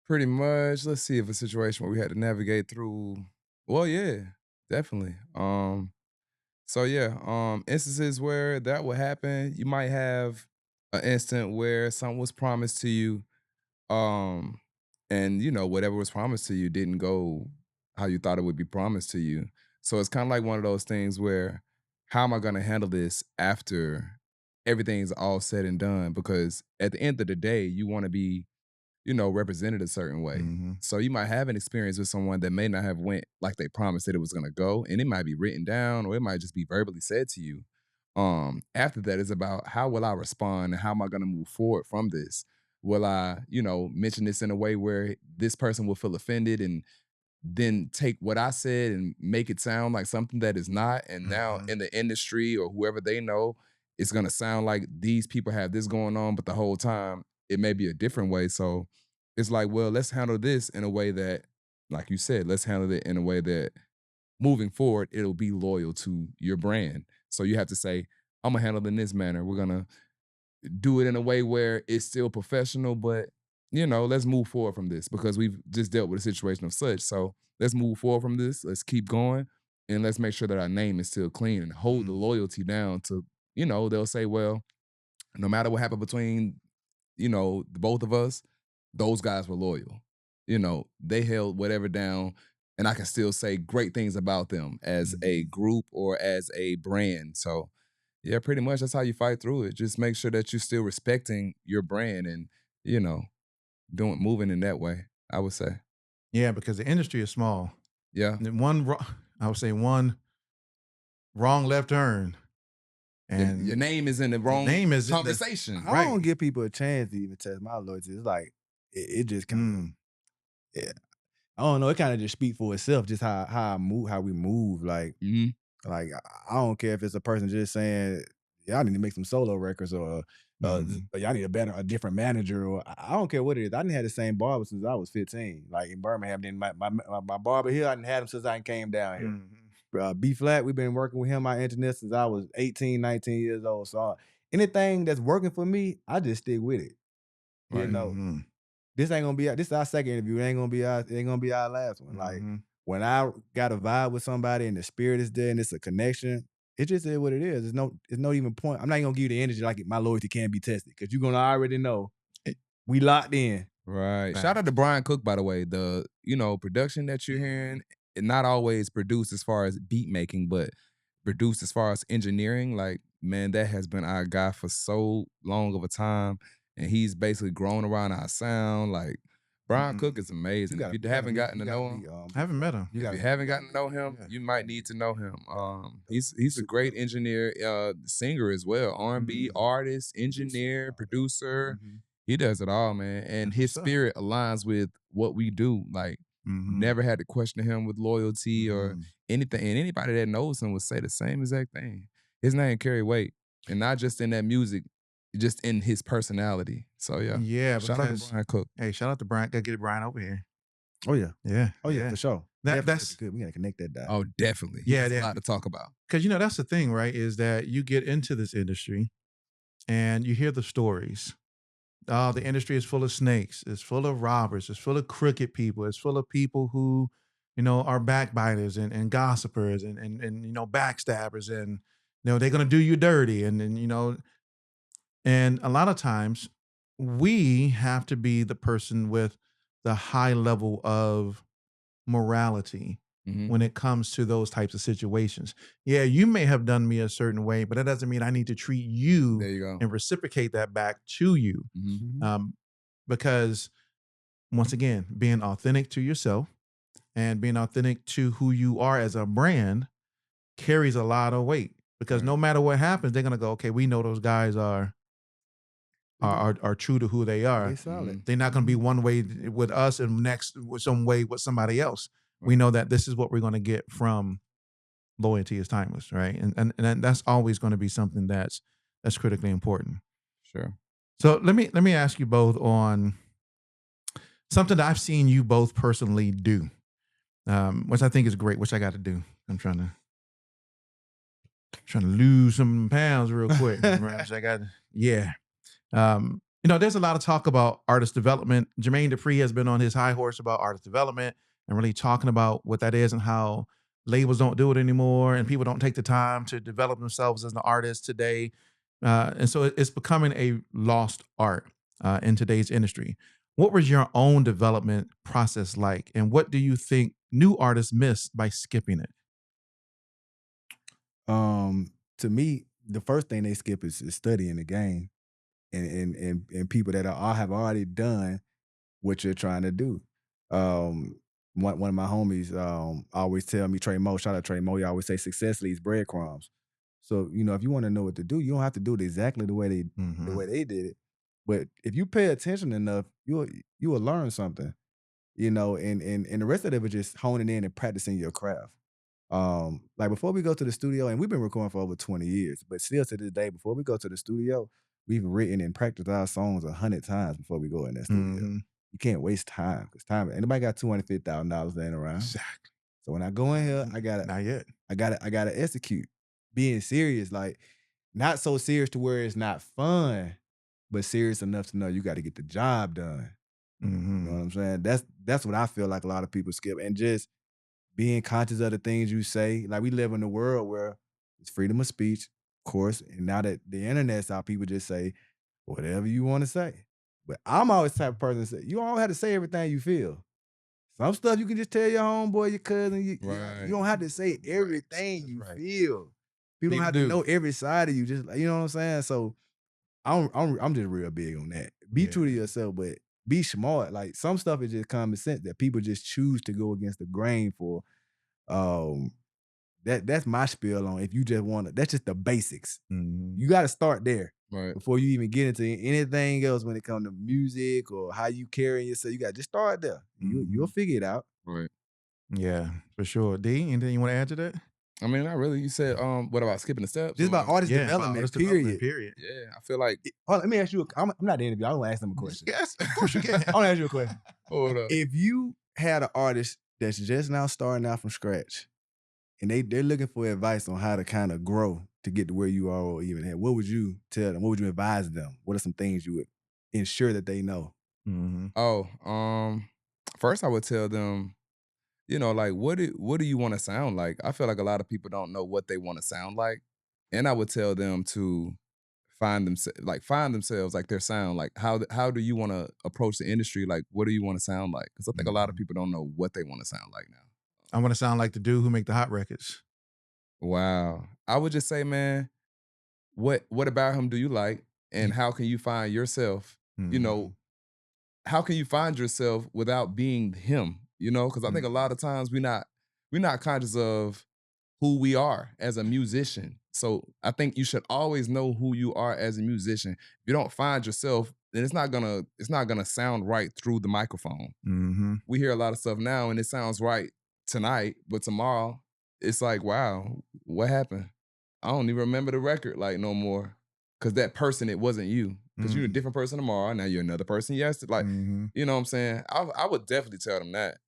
Pretty much. Let's see if a situation where we had to navigate through. Well, yeah, definitely. So yeah, instances where that would happen, you might have an instant where something was promised to you, um, and whatever was promised to you didn't go how you thought it would be promised to you. So it's kind of like one of those things where, how am I going to handle this after everything's all said and done? Because at the end of the day, you want to be represented a certain way. Mhm. So you might have an experience with someone that may not have went like they promised that it was gonna go, and it might be written down or it might just be verbally said to you. After that is about how will I respond and how am I gonna move forward from this? Will I, mention this in a way where this person will feel offended and then take what I said and make it sound like something that is not. And now Mhm. in the industry or whoever they know, it's gonna sound like these people have this going on, but the whole time it may be a different way. So it's like, well, let's handle this in a way that, like you said, let's handle it in a way that moving forward, it'll be loyal to your brand. So you have to say, I'm gonna handle it in this manner. We're gonna do it in a way where it's still professional, but let's move forward from this because we've just dealt with a situation of such. So let's move forward from this. Let's keep going and let's make sure that our name is still clean and hold the Mm. loyalty down to, they'll say, well, no matter what happened between, the both of us, those guys were loyal. They held whatever down and I can still say great things about them as a group or as a brand. So yeah, pretty much that's how you fight through it. Just make sure that you're still respecting your brand and, you know, moving in that way, I would say. Yeah, because the industry is small. Yeah. And I would say one wrong left turn, Your and name is in the your wrong name is conversation. I don't give people a chance to even test my loyalty. It's like it just kind of, yeah. I don't know. It kind of just speak for itself. Just how I move, how we move. Like I don't care if it's a person just saying, "Yeah, I need to make some solo records," or "Y'all need a different manager," or I don't care what it is. I didn't have the same barber since I was 15. Like in Birmingham, then my barber here, I didn't have him since I came down here. B Flat, we've been working with him, my internet, since I was 18, 19 years old. So anything that's working for me, I just stick with it. You Right. know, this ain't gonna be this is our second interview. It ain't gonna be our last one. Like when I got a vibe with somebody and the spirit is there and it's a connection, it just is what it is. There's no even point. I'm not even gonna give you the energy like my loyalty can't be tested because you're gonna already know we locked in. Right. Shout out to Brian Cook, by the way. The, production that you're hearing, it not always produced as far as beat making, but produced as far as engineering. Like, man, that has been our guy for so long of a time. And he's basically grown around our sound. Like, Brian Cook is amazing. You If you gotta haven't meet- gotten you to gotta know him, meet, I haven't met him. if you haven't gotten to know him, Yeah. you might need to know him. He's a great engineer, singer as well, R&B artist, engineer, producer. Mhm. He does it all, man. And That's his what's up. spirit aligns with what we do. Like, never had to question him with loyalty or anything. And anybody that knows him would say the same exact thing. His name carry weight, and not just in that music, just in his personality. So Yeah, shout out to because Brian Cook. hey, shout out to Brian. Gotta get Brian over here. Oh yeah. Yeah. Oh yeah, for sure. That's good. We gotta connect that dot. Oh, definitely. Yeah, He has yeah. a lot to talk about. because that's the thing, right? Is that you get into this industry and you hear the stories. Oh, the industry is full of snakes. It's full of robbers. It's full of crooked people. It's full of people who, are backbiters and gossipers and backstabbers and they're gonna do you dirty and a lot of times we have to be the person with the high level of morality Mhm. when it comes to those types of situations. Yeah, you may have done me a certain way, but that doesn't mean I need to treat you There you go. and reciprocate that back to you. Mhm. Because once again, being authentic to yourself and being authentic to who you are as a brand carries a lot of weight. Because Right. no matter what happens, they're gonna go, okay, we know those guys are true to who they are. They solid. They're not gonna be one way with us and next with some way with somebody else. We know that this is what we're gonna get from loyalty is timeless, right? And that's always going to be something that's critically important. Sure. So let me ask you both on something that I've seen you both personally do, which I think is great, which I got to do. I'm trying to lose some pounds real quick. Right? So I got there's a lot of talk about artist development. Jermaine Dupri has been on his high horse about artist development and really talking about what that is and how labels don't do it anymore and people don't take the time to develop themselves as an artist today. And so it's becoming a lost art in today's industry. What was your own development process like? And what do you think new artists miss by skipping it? To me, the first thing they skip is studying the game and people that have already done what you're trying to do. One of my homies always tell me, Trey Mo, shout out Trey Mo, he always say success leaves breadcrumbs. So, if you want to know what to do, you don't have to do it exactly the way they did it. But if you pay attention enough, you will learn something. And the rest of it is just honing in and practicing your craft. Like before we go to the studio, and we've been recording for over 20 years, but still to this day, before we go to the studio, we've written and practiced our songs 100 times before we go in that studio. You can't waste time because anybody got $250,000 laying around. Exactly. So when I go in here, Not yet. I gotta execute. Being serious, like not so serious to where it's not fun, but serious enough to know you got to get the job done. You know what I'm saying? That's what I feel like a lot of people skip, and just being conscious of the things you say. Like we live in a world where it's freedom of speech, of course, and now that the internet's out, people just say whatever you want to say. But I'm always the type of person that say, you don't have to say everything you feel. Some stuff you can just tell your homeboy, your cousin. You don't have to say everything you feel. People don't have to know every side of you. Just you know what I'm saying. So I'm just real big on that. Be true to yourself, but be smart. Like some stuff is just common sense that people just choose to go against the grain for. That's my spiel on if you just want to. That's just the basics. You got to start there before you even get into anything else when it comes to music or how you carry yourself. You got to just start there. You'll figure it out. Right. Yeah, for sure. D, anything you want to add to that? I mean, not really. You said, what about skipping the steps? This is about artist development, period. Yeah, I feel like. Hold on, let me ask you. I'm not the interview. I want to ask them a question. Yes, of course you can. I want to ask you a question. Hold up. If you had an artist that's just now starting out from scratch, and they're looking for advice on how to kind of grow to get to where you are or even at, what would you tell them? What would you advise them? What are some things you would ensure that they know? First I would tell them, like what do you want to sound like? I feel like a lot of people don't know what they want to sound like, and I would tell them to find themselves like their sound. Like how do you want to approach the industry? Like what do you want to sound like? Because I think a lot of people don't know what they want to sound like now. I want to sound like the dude who make the hot records. Wow. I would just say, man, what about him do you like, and how can you find yourself, how can you find yourself without being him? You know, because I think a lot of times we're not conscious of who we are as a musician. So I think you should always know who you are as a musician. If you don't find yourself, then it's not gonna sound right through the microphone. Mm-hmm. We hear a lot of stuff now and it sounds right tonight, but tomorrow it's like, wow, what happened? I don't even remember the record like no more. Cause that person, it wasn't you. Cause you're a different person tomorrow. Now you're another person yesterday. Like, you know what I'm saying? I would definitely tell them that.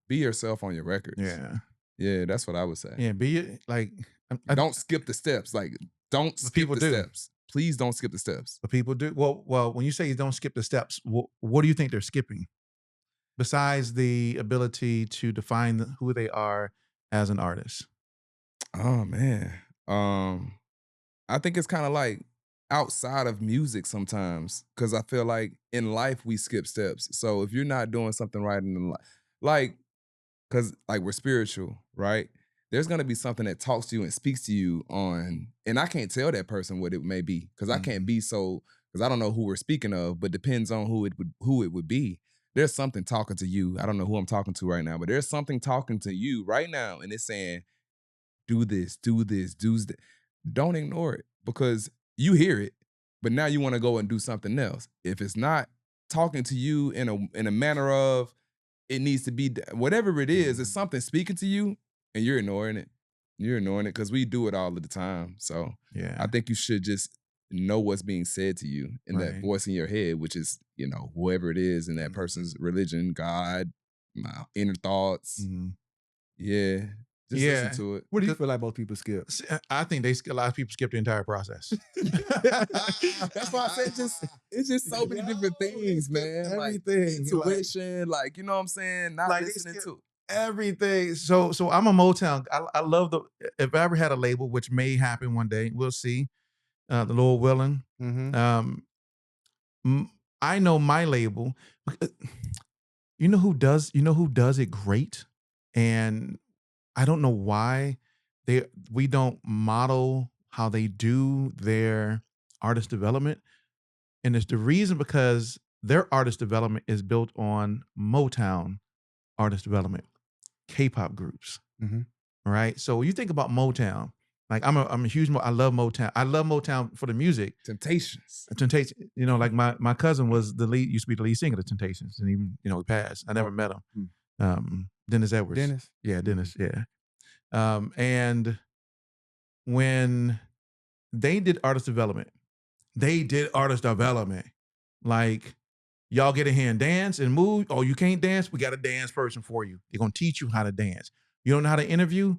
Be yourself on your records. Yeah. Yeah, that's what I would say. Yeah, be like don't skip the steps. Like, don't skip people the do. steps. Please don't skip the steps. But people do. Well, when you say you don't skip the steps, what do you think they're skipping? Besides the ability to define who they are as an artist. Oh man. I think it's kind of like outside of music sometimes. Cause I feel like in life we skip steps. So if you're not doing something right in life, like, cause like we're spiritual, right? There's gonna be something that talks to you and speaks to you on, and I can't tell that person what it may be. Cause I can't be so, cause I don't know who we're speaking of, but depends on who it would be. There's something talking to you. I don't know who I'm talking to right now, but there's something talking to you right now, and it's saying, do this, do this, do this. Don't ignore it because you hear it, but now you want to go and do something else. If it's not talking to you in a manner of it needs to be whatever it is, it's something speaking to you, and you're ignoring it. You're ignoring it because we do it all of the time. So Yeah. I think you should just know what's being said to you in that voice in your head, which is, you know, whoever it is in that person's religion, God, my inner thoughts. Yeah. Just listen to it. What do you feel like most people skip? I think a lot of people skip the entire process. That's why I said it's just so many different things, man. Everything. Like intuition, like, you know what I'm saying? Not like listening to everything. So I'm a Motown. I love if I ever had a label, which may happen one day, we'll see. The Lord willing. I know my label. You know who does it great? And I don't know why we don't model how they do their artist development. And it's the reason because their artist development is built on Motown artist development, K-pop groups. Right? So when you think about Motown, like I'm a huge, I love Motown. I love Motown for the music. Temptations. You know, like my cousin used to be the lead singer of the Temptations, and even, you know, he passed. I never met him. Dennis Edwards. Dennis? Yeah, Dennis, yeah. And when they did artist development, like, y'all get in here and dance and move. Oh, you can't dance? We got a dance person for you. They're going to teach you how to dance. You don't know how to interview?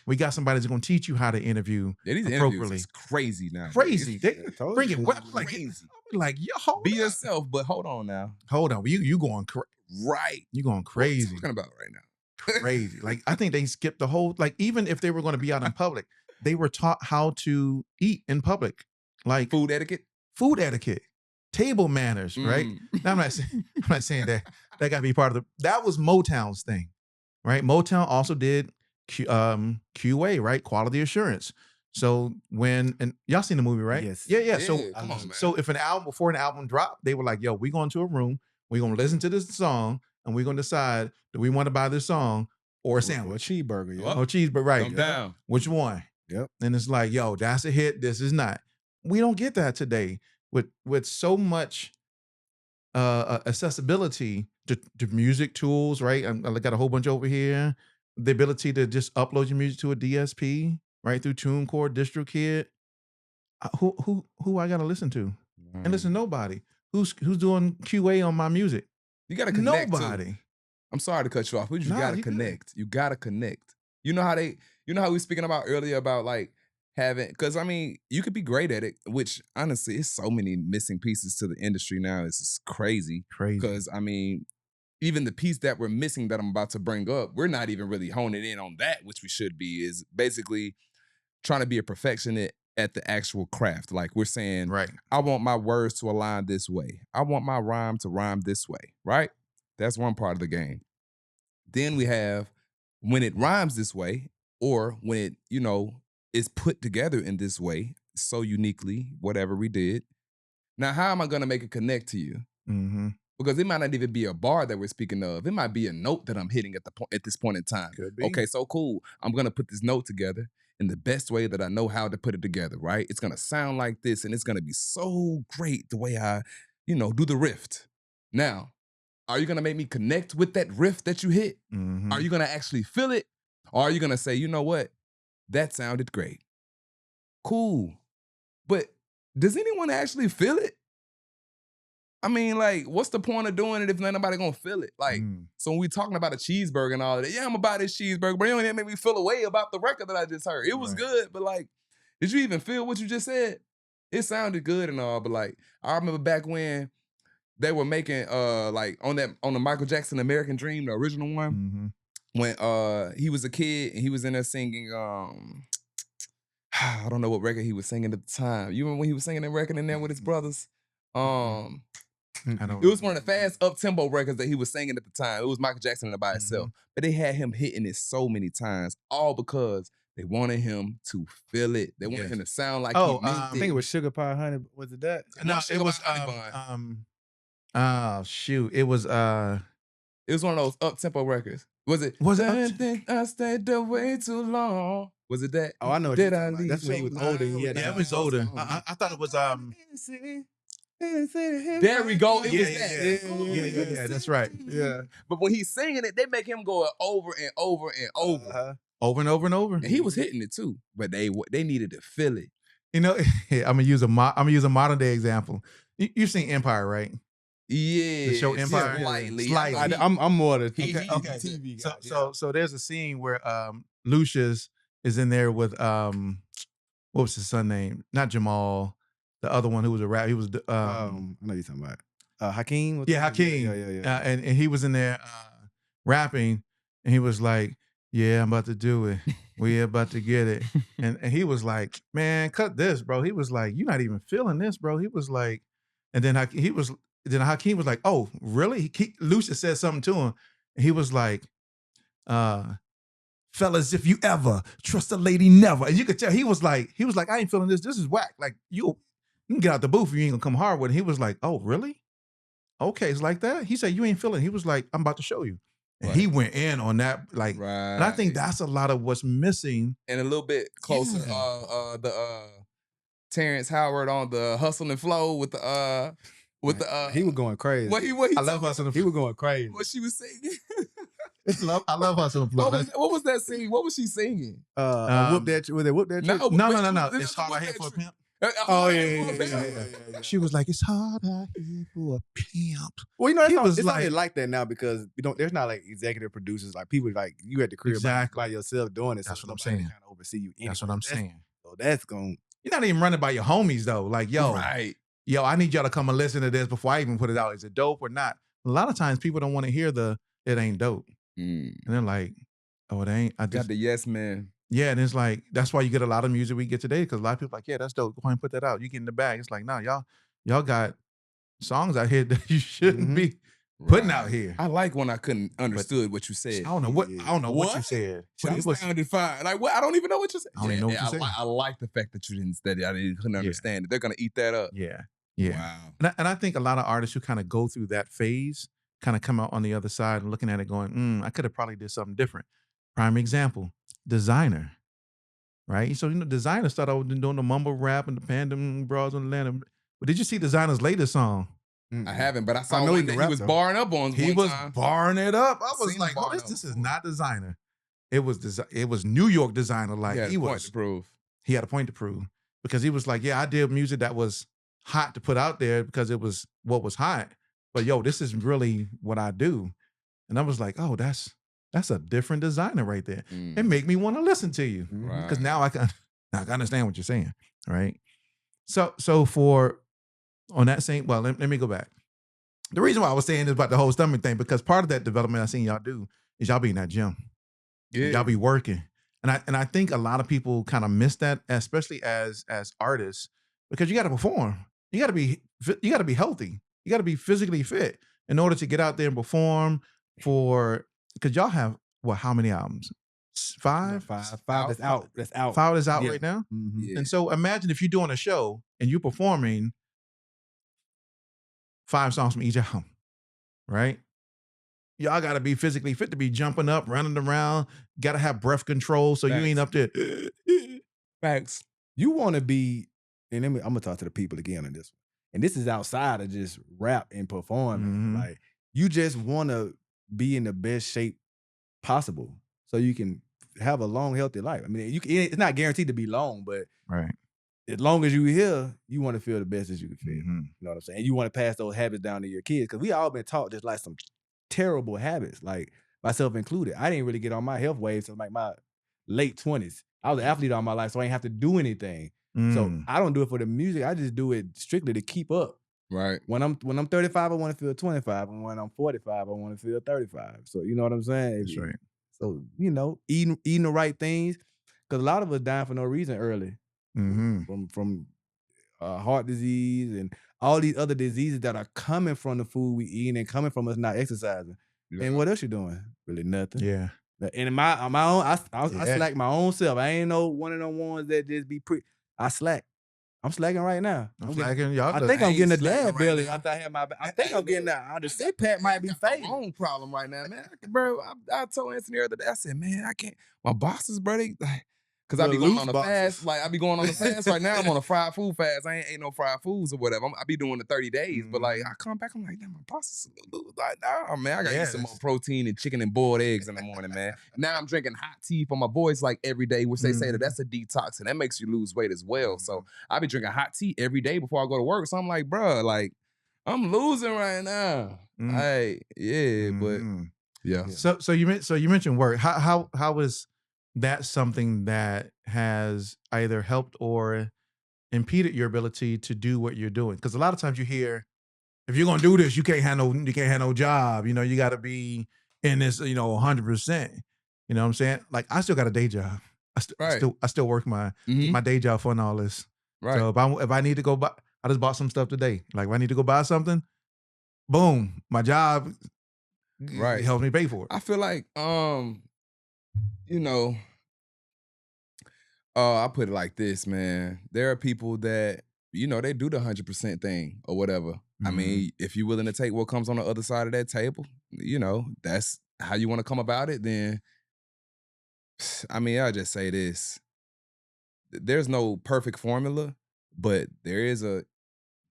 We got somebody that's going to teach you how to interview appropriately. It's crazy now. Crazy. They bring it like crazy. Like, yo, be yourself, but hold on now. Hold on. You going right. You going crazy. What are you talking about right now? Crazy. Like, I think they skipped the whole, like, even if they were going to be out in public, they were taught how to eat in public. Like food etiquette, table manners, right? Now, I'm not saying that got to be part of that was Motown's thing, right? Motown also did QA, right? Quality assurance. So and y'all seen the movie, right? Yes. Yeah. So come on, man. So if before an album dropped, they were like, yo, we go into a room, we're going to listen to this song, and we're going to decide, do we want to buy this song or a sandwich? Or a cheeseburger, Or cheeseburger, right. Come down. Which one? Yep. And it's like, yo, that's a hit, this is not. We don't get that today with so much accessibility to music tools, right? I got a whole bunch over here. The ability to just upload your music to a DSP, right, through TuneCore, DistroKid. Who I gotta listen to? And listen, nobody. Who's doing QA on my music? You gotta connect. Nobody. Too. I'm sorry to cut you off, but you gotta connect. You gotta connect. You know how we were speaking about earlier about like having, because I mean, you could be great at it, which honestly, it's so many missing pieces to the industry now. It's just crazy. Because I mean, even the piece that we're missing that I'm about to bring up, we're not even really honing in on that, which we should be, is basically trying to be a perfectionist at the actual craft. Like we're saying, right, I want my words to align this way. I want my rhyme to rhyme this way, right? That's one part of the game. Then we have when it rhymes this way, or when it, you know, is put together in this way, so uniquely, whatever we did. Now, how am I going to make it connect to you? Because it might not even be a bar that we're speaking of. It might be a note that I'm hitting at this point in time. Could be. Okay, so cool. I'm gonna put this note together in the best way that I know how to put it together, right? It's gonna sound like this, and it's gonna be so great the way I, do the riff. Now, are you gonna make me connect with that riff that you hit? Mhm. Are you gonna actually feel it? Or are you gonna say, you know what? That sounded great. Cool. But does anyone actually feel it? I mean, like, what's the point of doing it if nobody gonna feel it? Like, so when we talking about a cheeseburger and all of that, yeah, I'm gonna buy this cheeseburger, but it don't even make me feel a way about the record that I just heard. It was good, but like, did you even feel what you just said? It sounded good and all, but like, I remember back when they were making like on the Michael Jackson American Dream, the original one, when he was a kid and he was in there singing I don't know what record he was singing at the time. You remember when he was singing that record in there with his brothers? It was one of the fast up-tempo records that he was singing at the time. It was Michael Jackson by itself. But they had him hitting it so many times, all because they wanted him to feel it. They wanted him to sound like he meant I think it was Sugar Pie Honey. Was it that? No, it was oh shoot. It was one of those up-tempo records. Was it? I stayed there way too long. Was it that? Oh, I know. Did I leave? That's when he was older. Yeah, it was older. I thought it was There we go. It was that. Yeah, that's right. Yeah. But when he's singing it, they make him go over and over and over. Over and over and over. And he was hitting it too, but they needed to feel it. I'm gonna use a modern day example. You've seen Empire, right? Yeah, the show Empire. Slightly. I'm more the TV guy. So there's a scene where Lucius is in there with what was his son name? Not Jamal. The other one who was a rap. He was I know you're talking about Hakeem. Yeah, Hakeem. Yeah. And he was in there rapping, and he was like, "Yeah, I'm about to do it. We're about to get it." and he was like, "Man, cut this, bro." He was like, "You're not even feeling this, bro." He was like, and then Hakeem was like, "Oh, really?" Lucius said something to him, and he was like, "Fellas, if you ever trust a lady, never." And you could tell he was like, "I ain't feeling this. This is whack. Like you can get out the booth. You ain't gonna come hard with it." He was like, "Oh, really? Okay, it's like that." He said, "You ain't feeling." He was like, "I'm about to show you." And he went in on that, like, and I think that's a lot of what's missing. And a little bit closer, the Terrence Howard on the Hustle and Flow with the he was going crazy. I love Hustle and Flow. He was going crazy. What she was singing? I love Hustle and Flow. What was that scene? What was she singing? Whoop that. Was it Whoop That? No. It's hard out here for a pimp. Oh yeah. She was like, "It's hard out here for a pimp." Well, it's not like that now because there's not like executive producers, like people like you at the crib by yourself doing it. That's so what I'm saying. Kind of oversee you. Anyway. That's what I'm saying. So that's going. You're not even running by your homies though. Like, yo, I need y'all to come and listen to this before I even put it out. Is it dope or not? A lot of times people don't want to hear it ain't dope, and they're like, "Oh, it ain't." I got the yes man. Yeah, and it's like, that's why you get a lot of music we get today, because a lot of people are like, yeah, that's dope. Go ahead and put that out. You get in the bag. It's like, nah, y'all got songs out here that you shouldn't be putting out here. I like when I couldn't understood what you said. I don't know what you said. It sounded fine. Like what? I don't even know what you said. I don't even know what you said. I like the fact that you didn't study. Couldn't understand it. They're gonna eat that up. Yeah. Wow. And I think a lot of artists who kind of go through that phase kind of come out on the other side and looking at it going, I could have probably did something different. Prime example, Designer. Right, so Designer started out doing the mumble rap and the Pandem Bras on the land. But did you see Designer's latest song? I haven't, but I saw he was barring up on. He was barring it up. I was like, "Oh, this is not Designer." It was New York Designer. Like he had a point to prove. He had a point to prove because he was like, "Yeah, I did music that was hot to put out there because it was what was hot." But yo, this is really what I do, and I was like, "Oh, that's a different Designer right there." It make me want to listen to you because now I can understand what you're saying, right? So for on that same, well, let me go back. The reason why I was saying this about the whole stomach thing, because part of that development I seen y'all do is y'all be in that gym, y'all be working, and I think a lot of people kind of miss that, especially as artists, because you got to perform, you got to be healthy, you got to be physically fit in order to get out there and perform because y'all have how many albums? Five that's out. 5 is out right now. Yeah. And so imagine if you're doing a show and you're performing 5 songs from each album. right? Y'all got to be physically fit to be jumping up, running around. Got to have breath control so you ain't up there. Facts. You want to be, and I'm gonna talk to the people again on this one. And this is outside of just rap and performing. Like you just want to be in the best shape possible so you can have a long, healthy life. I mean, it's not guaranteed to be long, but Right. as long as you're here, you want to feel the best as you can feel. You know what I'm saying? And you want to pass those habits down to your kids because we all been taught just like some terrible habits, like myself included. I didn't really get on my health wave until like my late 20s. I was an athlete all my life, so I ain't have to do anything. So I don't do it for the music. I just do it strictly to keep up. Right. When I'm 35, I want to feel 25. And when I'm 45, I want to feel 35. So you know what I'm saying? That's right. So, you know, eating the right things. Because a lot of us dying for no reason early. From heart disease and all these other diseases that are coming from the food we eat and coming from us not exercising. Yeah. And what else you doing? Really nothing. Yeah. And in my own, I slack my own self. I ain't no one of them ones that just be I slack. I'm slacking right now. I'm slacking. Y'all I think I'm getting a dad belly right after I have my. I think I'm getting that. The six pack might be fading. Own problem right now, man. Bro, I told Anthony the other day. I said, man, I can't. My bosses, bro, they like. Cause I be going on a fast, like I be going on a fast right now. I'm on a fried food fast. I ain't ate no fried foods or whatever. I be doing the 30 days, but like I come back, I'm like, damn, my bosses like, nah, man, I gotta eat some more protein and chicken and boiled eggs in the morning, man. Now I'm drinking hot tea for my boys like every day, which they say that's a detox and that makes you lose weight as well. So I be drinking hot tea every day before I go to work. So I'm like, bro, like I'm losing right now. But yeah. So you mentioned work. How is that something that has either helped or impeded your ability to do what you're doing? Because a lot of times you hear, if you're gonna do this, you can't have no job. You know, you got to be in this, 100%. You know what I'm saying? Like I still got a day job. I still work my day job for all this. Right. So if I need to go buy, I just bought some stuff today. Like if I need to go buy something, boom, my job helps me pay for it. I feel like I put it like this, man. There are people that, they do the 100% thing or whatever. I mean, if you're willing to take what comes on the other side of that table, that's how you want to come about it, then, I mean, I'll just say this. There's no perfect formula, but there is a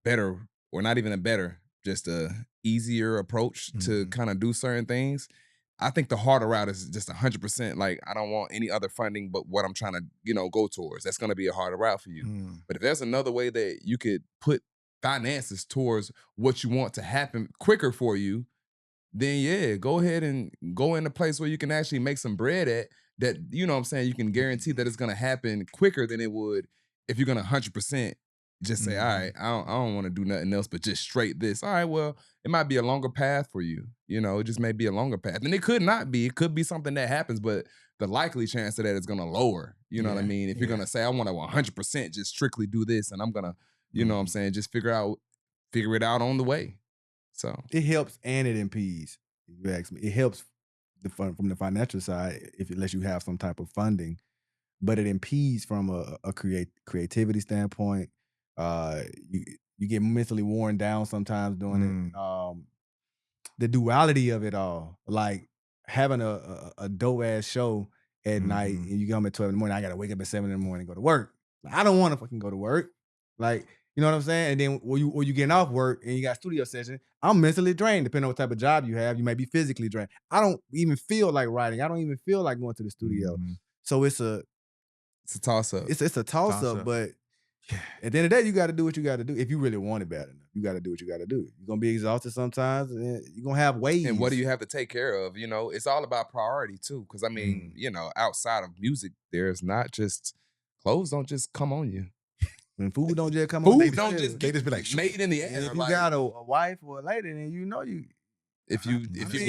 better, or not even a better, just a easier approach to kind of do certain things. I think the harder route is just 100%. Like, I don't want any other funding but what I'm trying to, go towards. That's going to be a harder route for you. But if there's another way that you could put finances towards what you want to happen quicker for you, then yeah, go ahead and go in a place where you can actually make some bread at that, you know what I'm saying, you can guarantee that it's going to happen quicker than it would if you're going to 100% just say, all right, I don't want to do nothing else but just straight this. All right, well, it might be a longer path for you. It just may be a longer path. And it could not be. It could be something that happens, but the likely chance of that is going to lower. You know what I mean? If you're going to say, I want to 100% just strictly do this, and I'm going to, you know what I'm saying, just figure it out on the way. So it helps and it impedes. If you ask me, it helps from the financial side unless you have some type of funding, but it impedes from a creativity standpoint. You get mentally worn down sometimes doing it. The duality of it all, like having a dope ass show at night and you come at 12 in the morning. I gotta wake up at 7 in the morning and go to work. Like, I don't want to fucking go to work. Like, you know what I'm saying? And then when you getting off work and you got studio session, I'm mentally drained. Depending on what type of job you have, you may be physically drained. I don't even feel like writing. I don't even feel like going to the studio. So it's a toss up. It's a toss up, but at the end of the day, you got to do what you got to do. If you really want it bad enough, you got to do what you got to do. You're going to be exhausted sometimes, and you're going to have waves. And what do you have to take care of? It's all about priority, too. Because, I mean, outside of music, there's not just, clothes don't just come on you. When food don't just come on, they just be like, made in the air. And if you got a wife or a lady, then you. If you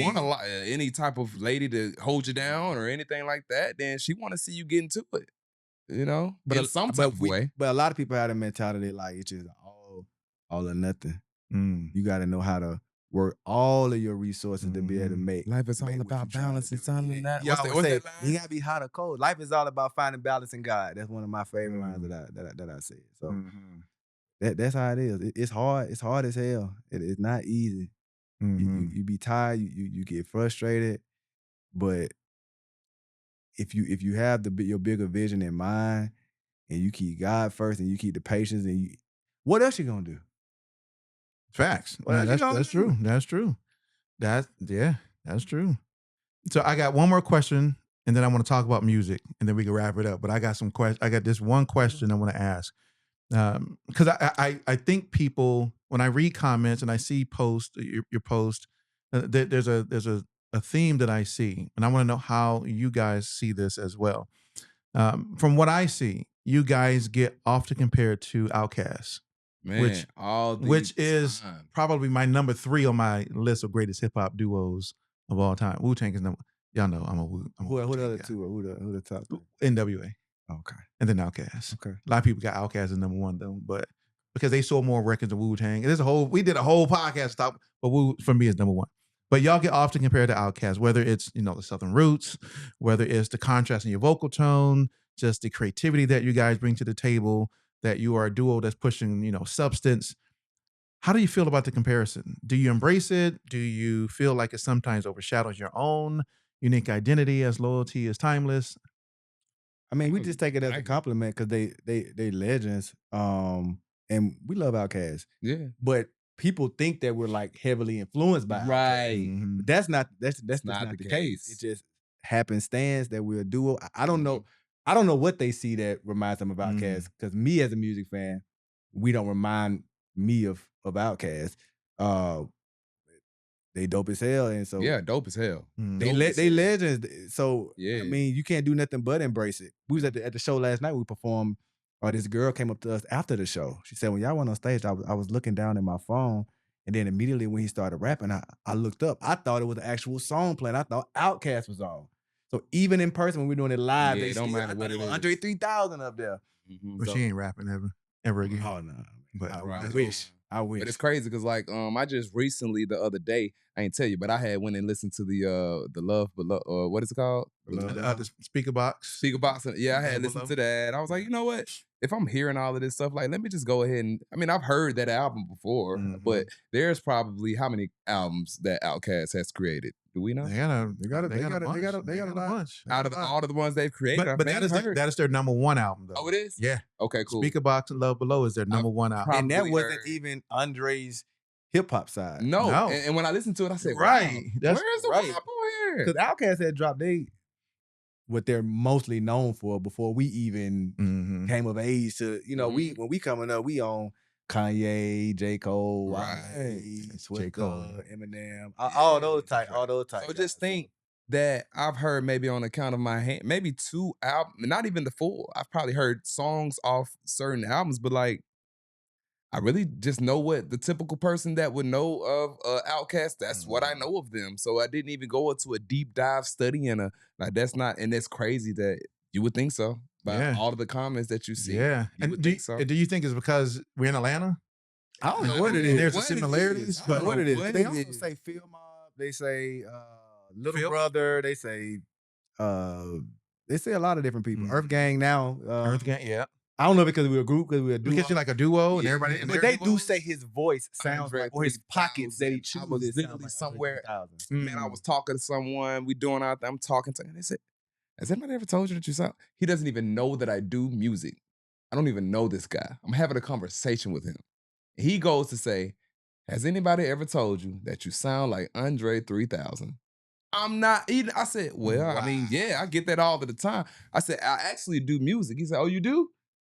want any type of lady to hold you down or anything like that, then she want to see you get into it. But in some type of way. But a lot of people have a mentality like it's just all or nothing. You got to know how to work all of your resources to be able to make. Life is all about balance and something that. You got to be hot or cold. Life is all about finding balance in God. That's one of my favorite lines that I said. So that's how it is. It's hard. It's hard as hell. It's not easy. You be tired, you get frustrated, but if you have your bigger vision in mind and you keep God first and you keep the patience and what else you gonna do? Facts. What else you gonna That's do? true. That's true. That's true. So I got one more question, and then I want to talk about music, and then we can wrap it up. But I got some questions. I got this one question I want to ask, because I think people, when I read comments and I see posts, your post, there's a theme that I see, and I want to know how you guys see this as well. From what I see, you guys get often compared to Outkast, Man, which is probably my number 3 on my list of greatest hip hop duos of all time. Wu-Tang is number. Y'all know I'm a Who the other two? Who the top three? NWA. Okay. And then Outkast. Okay. A lot of people got Outkast as number 1 though, but because they sold more records than Wu-Tang. We did a whole podcast talk, but Wu for me is number 1. But y'all get often compared to Outkast, whether it's, the Southern roots, whether it's the contrast in your vocal tone, just the creativity that you guys bring to the table, that you are a duo that's pushing, substance. How do you feel about the comparison? Do you embrace it? Do you feel like it sometimes overshadows your own unique identity as loyalty is timeless? I mean, we just take it as a compliment because they legends. And we love Outkast. Yeah. But people think that we're like heavily influenced by Outkast. Right. But that's not the case. It just happenstance that we're a duo. I don't know. I don't know what they see that reminds them of Outkast. Because me as a music fan, we don't remind me of Outkast. They dope as hell, and so dope as hell. They legends. So I mean, you can't do nothing but embrace it. We was at the show last night. We performed. This girl came up to us after the show. She said, "When y'all went on stage, I was looking down at my phone, and then immediately when he started rapping, I looked up. I thought it was an actual song playing. I thought Outkast was on. So even in person when we're doing it live, it don't matter what it is. Andre 3000 up there. But she ain't rapping ever again. Oh no, but I wish. But it's crazy because I just recently the other day, I ain't tell you, but I had went and listened to the Love Below, what is it called? The speaker box. Speaker box. Yeah, I had listened to that. I was like, you know what? If I'm hearing all of this stuff, like, let me just go ahead and, I mean, I've heard that album before, but there's probably how many albums that Outkast has created? Do we know? They got a bunch. Out of all of the ones they've created, but that is their number 1 album though. Oh, it is? Yeah. Okay, cool. Speaker Box and Love Below is their number 1 album. And that wasn't even Andre's hip hop side. No. And when I listened to it, I said, right. Wow, where's the rap on here? Because Outkast had dropped what they're mostly known for before we even came of age to, when we coming up, we on Kanye, J. Cole, J. Cole, Eminem, all those types. So just think that I've heard maybe on account of my hand, maybe 2 albums, not even the full. I've probably heard songs off certain albums, but like, I really just know what the typical person that would know of Outkast, that's what I know of them. So I didn't even go into a deep dive study and that's crazy that you would think so by all of the comments that you see. Yeah. And do you think it's because we're in Atlanta? I don't know what it is. There's some similarities, but what it is. They also say Phil Mob, they say Little Brother, they say a lot of different people. Earth Gang now. Earth Gang, yeah. I don't know because we're a group, because we're a duo. Because you're like a duo and everybody. But they do say his voice sounds like, or his pockets that he chooses. I was literally somewhere. Man, I was talking to someone. We doing out there. I'm talking to him. They said, has anybody ever told you that you sound? He doesn't even know that I do music. I don't even know this guy. I'm having a conversation with him. He goes to say, has anybody ever told you that you sound like Andre 3000? I'm not. I said, well, wow. I mean, yeah, I get that all the time. I said, I actually do music. He said, oh, you do?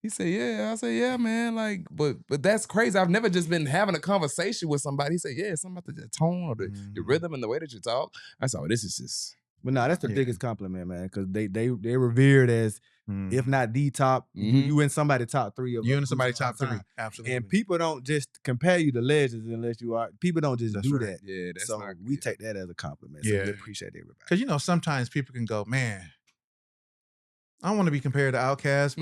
He said, yeah. I said, yeah, man. Like, but that's crazy. I've never just been having a conversation with somebody. He said, yeah, something about the tone or the rhythm and the way that you talk. I said, oh, this is just. But no, that's the biggest compliment, man, because they revered as, if not the top, you in somebody's top 3 of. You in somebody's top 3, absolutely. And people don't just compare you to legends unless you are. People don't just do that. Yeah, that's so we take that as a compliment. So we appreciate everybody. Because sometimes people can go, man, I don't want to be compared to Outkast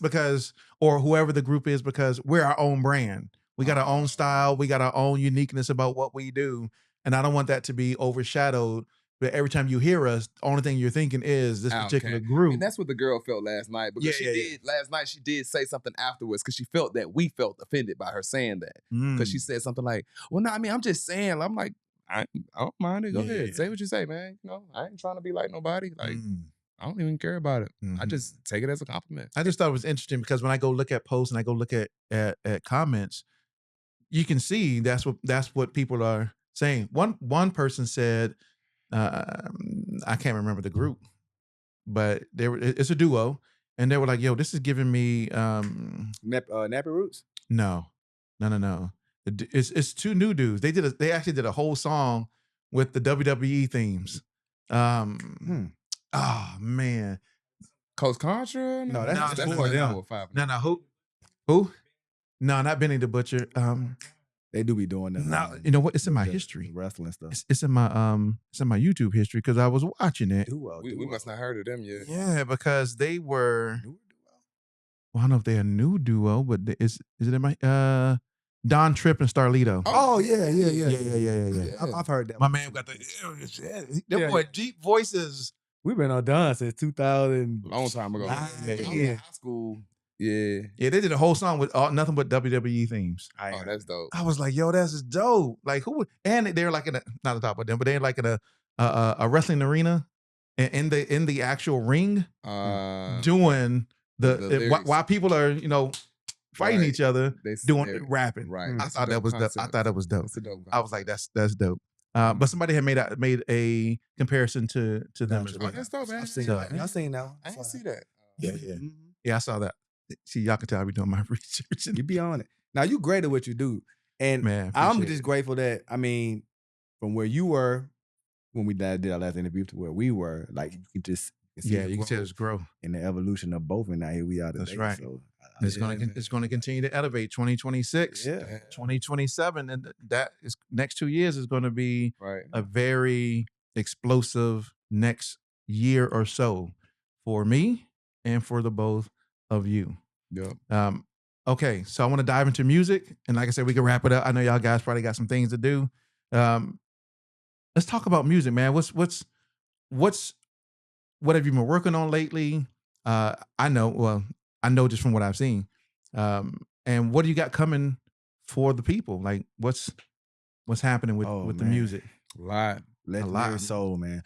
because or whoever the group is, because we're our own brand. We got our own style. We got our own uniqueness about what we do. And I don't want that to be overshadowed but every time you hear us, the only thing you're thinking is this particular Outkast. group. And that's what the girl felt last night because last night she did say something afterwards because she felt that we felt offended by her saying that. Because she said something like, well, no, I mean, I'm just saying. I'm like, I don't mind it. Go ahead. Say what you say, man. You know, I ain't trying to be like nobody. Like, I don't even care about it. I just take it as a compliment. I just thought it was interesting because when I go look at posts and I go look at comments, you can see that's what people are saying. One person said, I can't remember the group, but it's a duo, and they were like, "Yo, this is giving me Nappy Roots." No. It's two new dudes. They actually did a whole song with the WWE themes. Oh man, Coach Contra? No, that's no, for them. 4 or 5. No, who? No, not Benny the Butcher. They do be doing that. No, you know what? It's in my history. Wrestling stuff. It's in my YouTube history because I was watching it. We must not heard of them yet. Yeah, because they were. Well, I don't know if they're a new duo, but is it in my Don Tripp and Starlito? Oh yeah. I've heard that. My man got the boy deep voices. We've been on Don since 2000. Long time ago. I was in high school. Yeah. Yeah, they did a whole song with nothing but WWE themes. Oh, that's dope. I was like, yo, that's dope. Like who would, and they're like in a, not to talk about them, but they're like in a wrestling arena in the actual ring doing while people are, fighting each other, doing rapping. Right. I thought that was dope. I thought it was dope. I was like, that's dope. But somebody had made a comparison to them as well. That's dope, man. I've seen that. Y'all seen that one? I didn't see that. Yeah. Yeah, I saw that. See, y'all can tell I be doing my research. You be on it. Now you great at what you do. And man, I'm just grateful that, I mean, from where you were when we did our last interview to where we were, like you can just you can see us grow in the evolution of both, and now here we are today. That's right. So, it's going to continue to elevate. 2026, 2027, and that is next 2 years is going to be a very explosive next year or so for me and for the both of you. Yeah. Okay, so I want to dive into music, and like I said, we can wrap it up. I know y'all guys probably got some things to do. Let's talk about music, man. What have you been working on lately? I know just from what I've seen. And what do you got coming for the people? Like what's happening with the music? A lot. Legendary soul, man.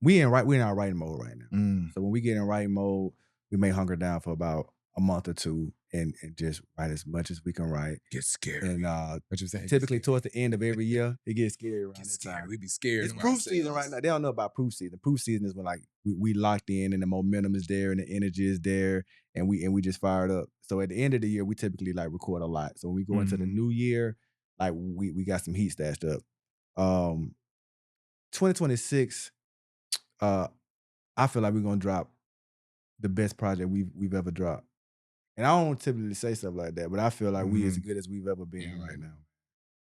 We're in our writing mode right now. So when we get in writing mode, we may hunker down for about a month or two and just write as much as we can write. Get scared. And what you saying? Typically towards the end of every year, it gets scary around that time. We be scared. It's proof season right now. They don't know about proof season. Proof season is when like we locked in and the momentum is there and the energy is there and we just fired up. So at the end of the year, we typically like record a lot. So when we go into the new year, like we got some heat stashed up. 2026, I feel like we're gonna drop the best project we've ever dropped. And I don't typically say stuff like that, but I feel like we as good as we've ever been right now.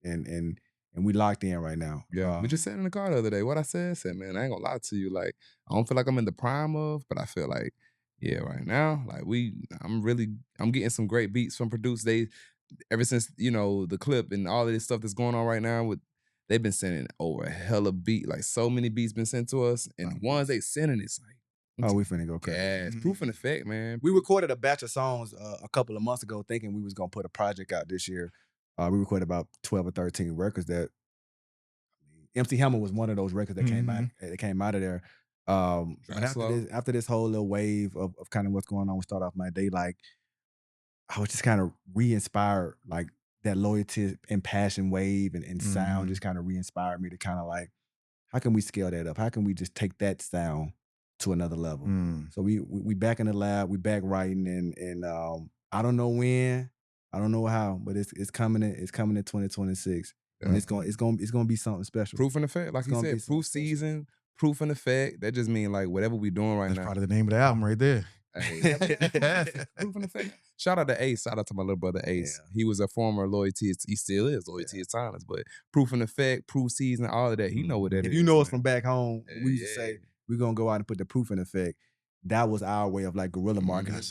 And we locked in right now. Yeah. We just sat in the car the other day. What I said, man, I ain't gonna lie to you. Like, I don't feel like I'm in the prime of, but I feel like, right now, like I'm getting some great beats from producers. Ever since, the clip and all of this stuff that's going on right now they've been sending over a hella beat. Like so many beats been sent to us. And the ones they sending, it's like, we finna go crazy. Proof and effect, man. We recorded a batch of songs a couple of months ago thinking we was going to put a project out this year. We recorded about 12 or 13 records that MC Hammer was one of those records that came out of there. But after this whole little wave of kind of what's going on, we start off my day, like I was just kind of re-inspired, like that loyalty and passion wave and sound just kind of re-inspired me to kind of like, how can we scale that up? How can we just take that sound to another level? So we back in the lab, we back writing, and I don't know when, I don't know how, but it's coming in 2026. Yeah. And it's gonna be something special. Proof and effect, like you said, proof season, proof and effect. That just mean like whatever we doing right now. That's probably the name of the album right there. Hey, proof and effect. Shout out to Ace. Shout out to my little brother Ace. Yeah. He was a former loyalty. He still is loyalty is silence. But proof and effect, proof season, all of that. He know what that is. If you know us from back home, we used to say we're gonna go out and put the proof in effect. That was our way of like guerrilla marketing.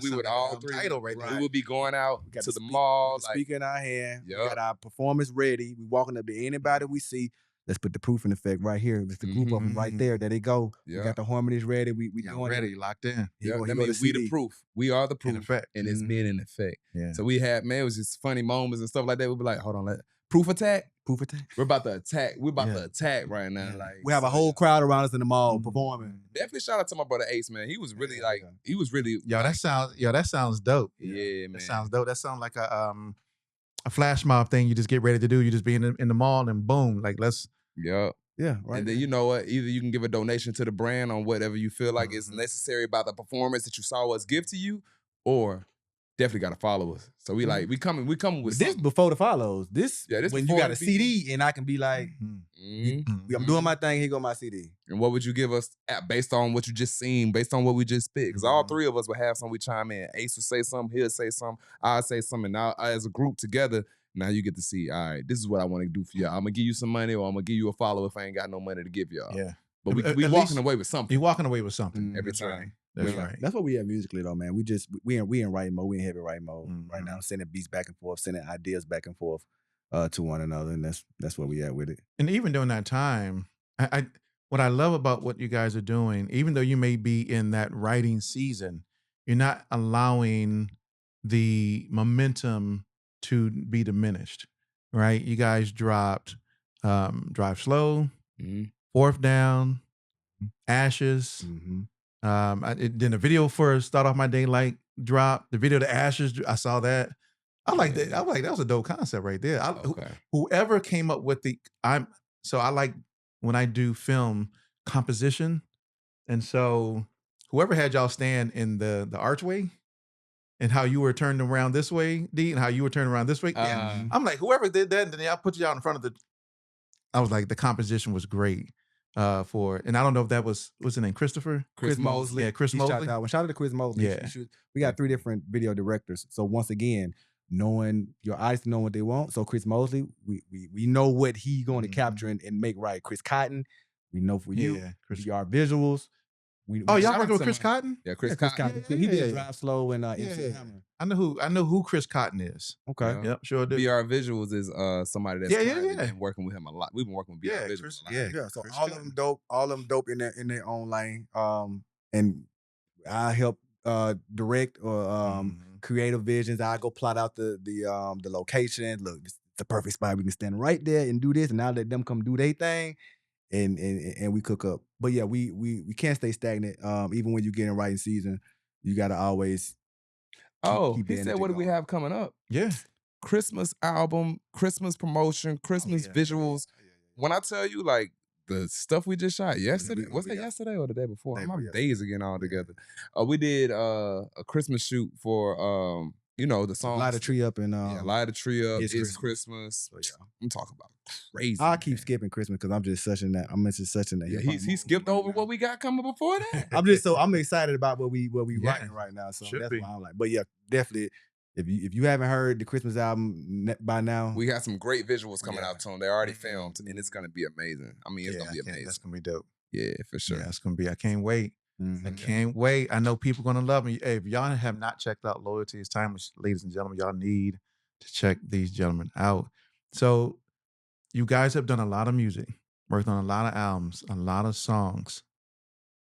We would all three. Title right now. We would be going out to the mall, speaker in our hand. We got our performance ready. We walking up to anybody we see. Let's put the proofing effect right here. Let's the group of them right there. There they go. Yeah. We got the harmonies ready. We doing ready, it. locked in. Yeah, that means we the proof. We are the proof. In effect. And it's being in effect. Yeah. So we had, man, it was just funny moments and stuff like that. We'd be like, hold on, proof attack? Proof attack. We're about to attack. We're about to attack right now. Yeah. Like We have a whole crowd around us in the mall performing. Definitely shout out to my brother Ace, man. He was really he was really. Yo, that sounds dope. Yeah, man. That sounds dope. That sounds like a flash mob thing you just get ready to do. You just be in the mall and boom, like let's. Yeah. Yeah, right. And then you know what? Either you can give a donation to the brand on whatever you feel like is necessary about the performance that you saw us give to you, or definitely gotta follow us. So we we coming with this something. before the follows. This when you before got the a CD and I can be like, I'm doing my thing. Here go my CD. And what would you give us based on what you just seen, based on what we just spit? Because all three of us would have something we chime in. Ace would say something, he'll say something, I'll say something. Now as a group together, now you get to see, all right, this is what I want to do for y'all. I'm gonna give you some money, or I'm gonna give you a follow if I ain't got no money to give y'all. Yeah. But we walking away with something. You're walking away with something every That's time. Right. That's right. That's what we have musically though, man. We in writing mode. We in heavy writing mode right now. Sending beats back and forth, sending ideas back and forth to one another, and that's where we at with it. And even during that time, what I love about what you guys are doing, even though you may be in that writing season, you're not allowing the momentum to be diminished, right? You guys dropped Drive Slow, Fourth Down, Ashes. I did a video for Start Off My Day Like drop. The video to Ashes, I saw that. I like that. I like that was a dope concept right there. Whoever came up with I like when I do film composition, and so whoever had y'all stand in the archway, and how you were turned around this way, D, and how you were turned around this way. I'm like, whoever did that, and then y'all put y'all in front of I was like, the composition was great. And I don't know if that was what's his name, Christopher? Chris Mosley. Yeah, Chris Mosley. Shout out to Chris Mosley. Yeah. We got 3 different video directors. So once again, knowing your artists know what they want. So Chris Mosley, we know what he's going to capture and make right. Chris Cotton, we know for you. We are visuals. Y'all working with Chris Cotton? Yeah, Chris Cotton. He did Drive Slow and MC Hammer. I know who Chris Cotton is. Okay. Yep, sure do. BR Visuals is somebody that's been working with him a lot. We've been working with BR Visuals a lot. Yeah. So all of them dope. All of them dope in their own lane. And I help direct or creative visions. I go plot out the location. Look, this is the perfect spot. We can stand right there and do this, and now let them come do their thing. And we cook up. But yeah, we can't stay stagnant. Even when you get in writing season, you gotta always keep he said, what do we have coming up? Yeah. Christmas album, Christmas promotion, Christmas visuals. When I tell you, like, the stuff we just shot yesterday, was that yesterday or the day before? My days are getting all together. We did a Christmas shoot for the song. Light a tree up and light a tree up. It's Christmas. So, yeah. I'm talking about crazy. I keep skipping Christmas because I'm just such in that. I'm into such in that. Yeah, he skipped over what we got coming before that. I'm excited about what we writing right now. So that's why I'm like. But yeah, definitely. If you haven't heard the Christmas album by now, we got some great visuals coming out soon. They're already filmed, and it's gonna be amazing. I mean, it's gonna be amazing. That's gonna be dope. Yeah, for sure. Yeah, it's gonna be. I can't wait. I can't wait. I know people gonna love me. Hey, if y'all have not checked out Loyalty, it's time, ladies and gentlemen. Y'all need to check these gentlemen out. So, you guys have done a lot of music, worked on a lot of albums, a lot of songs.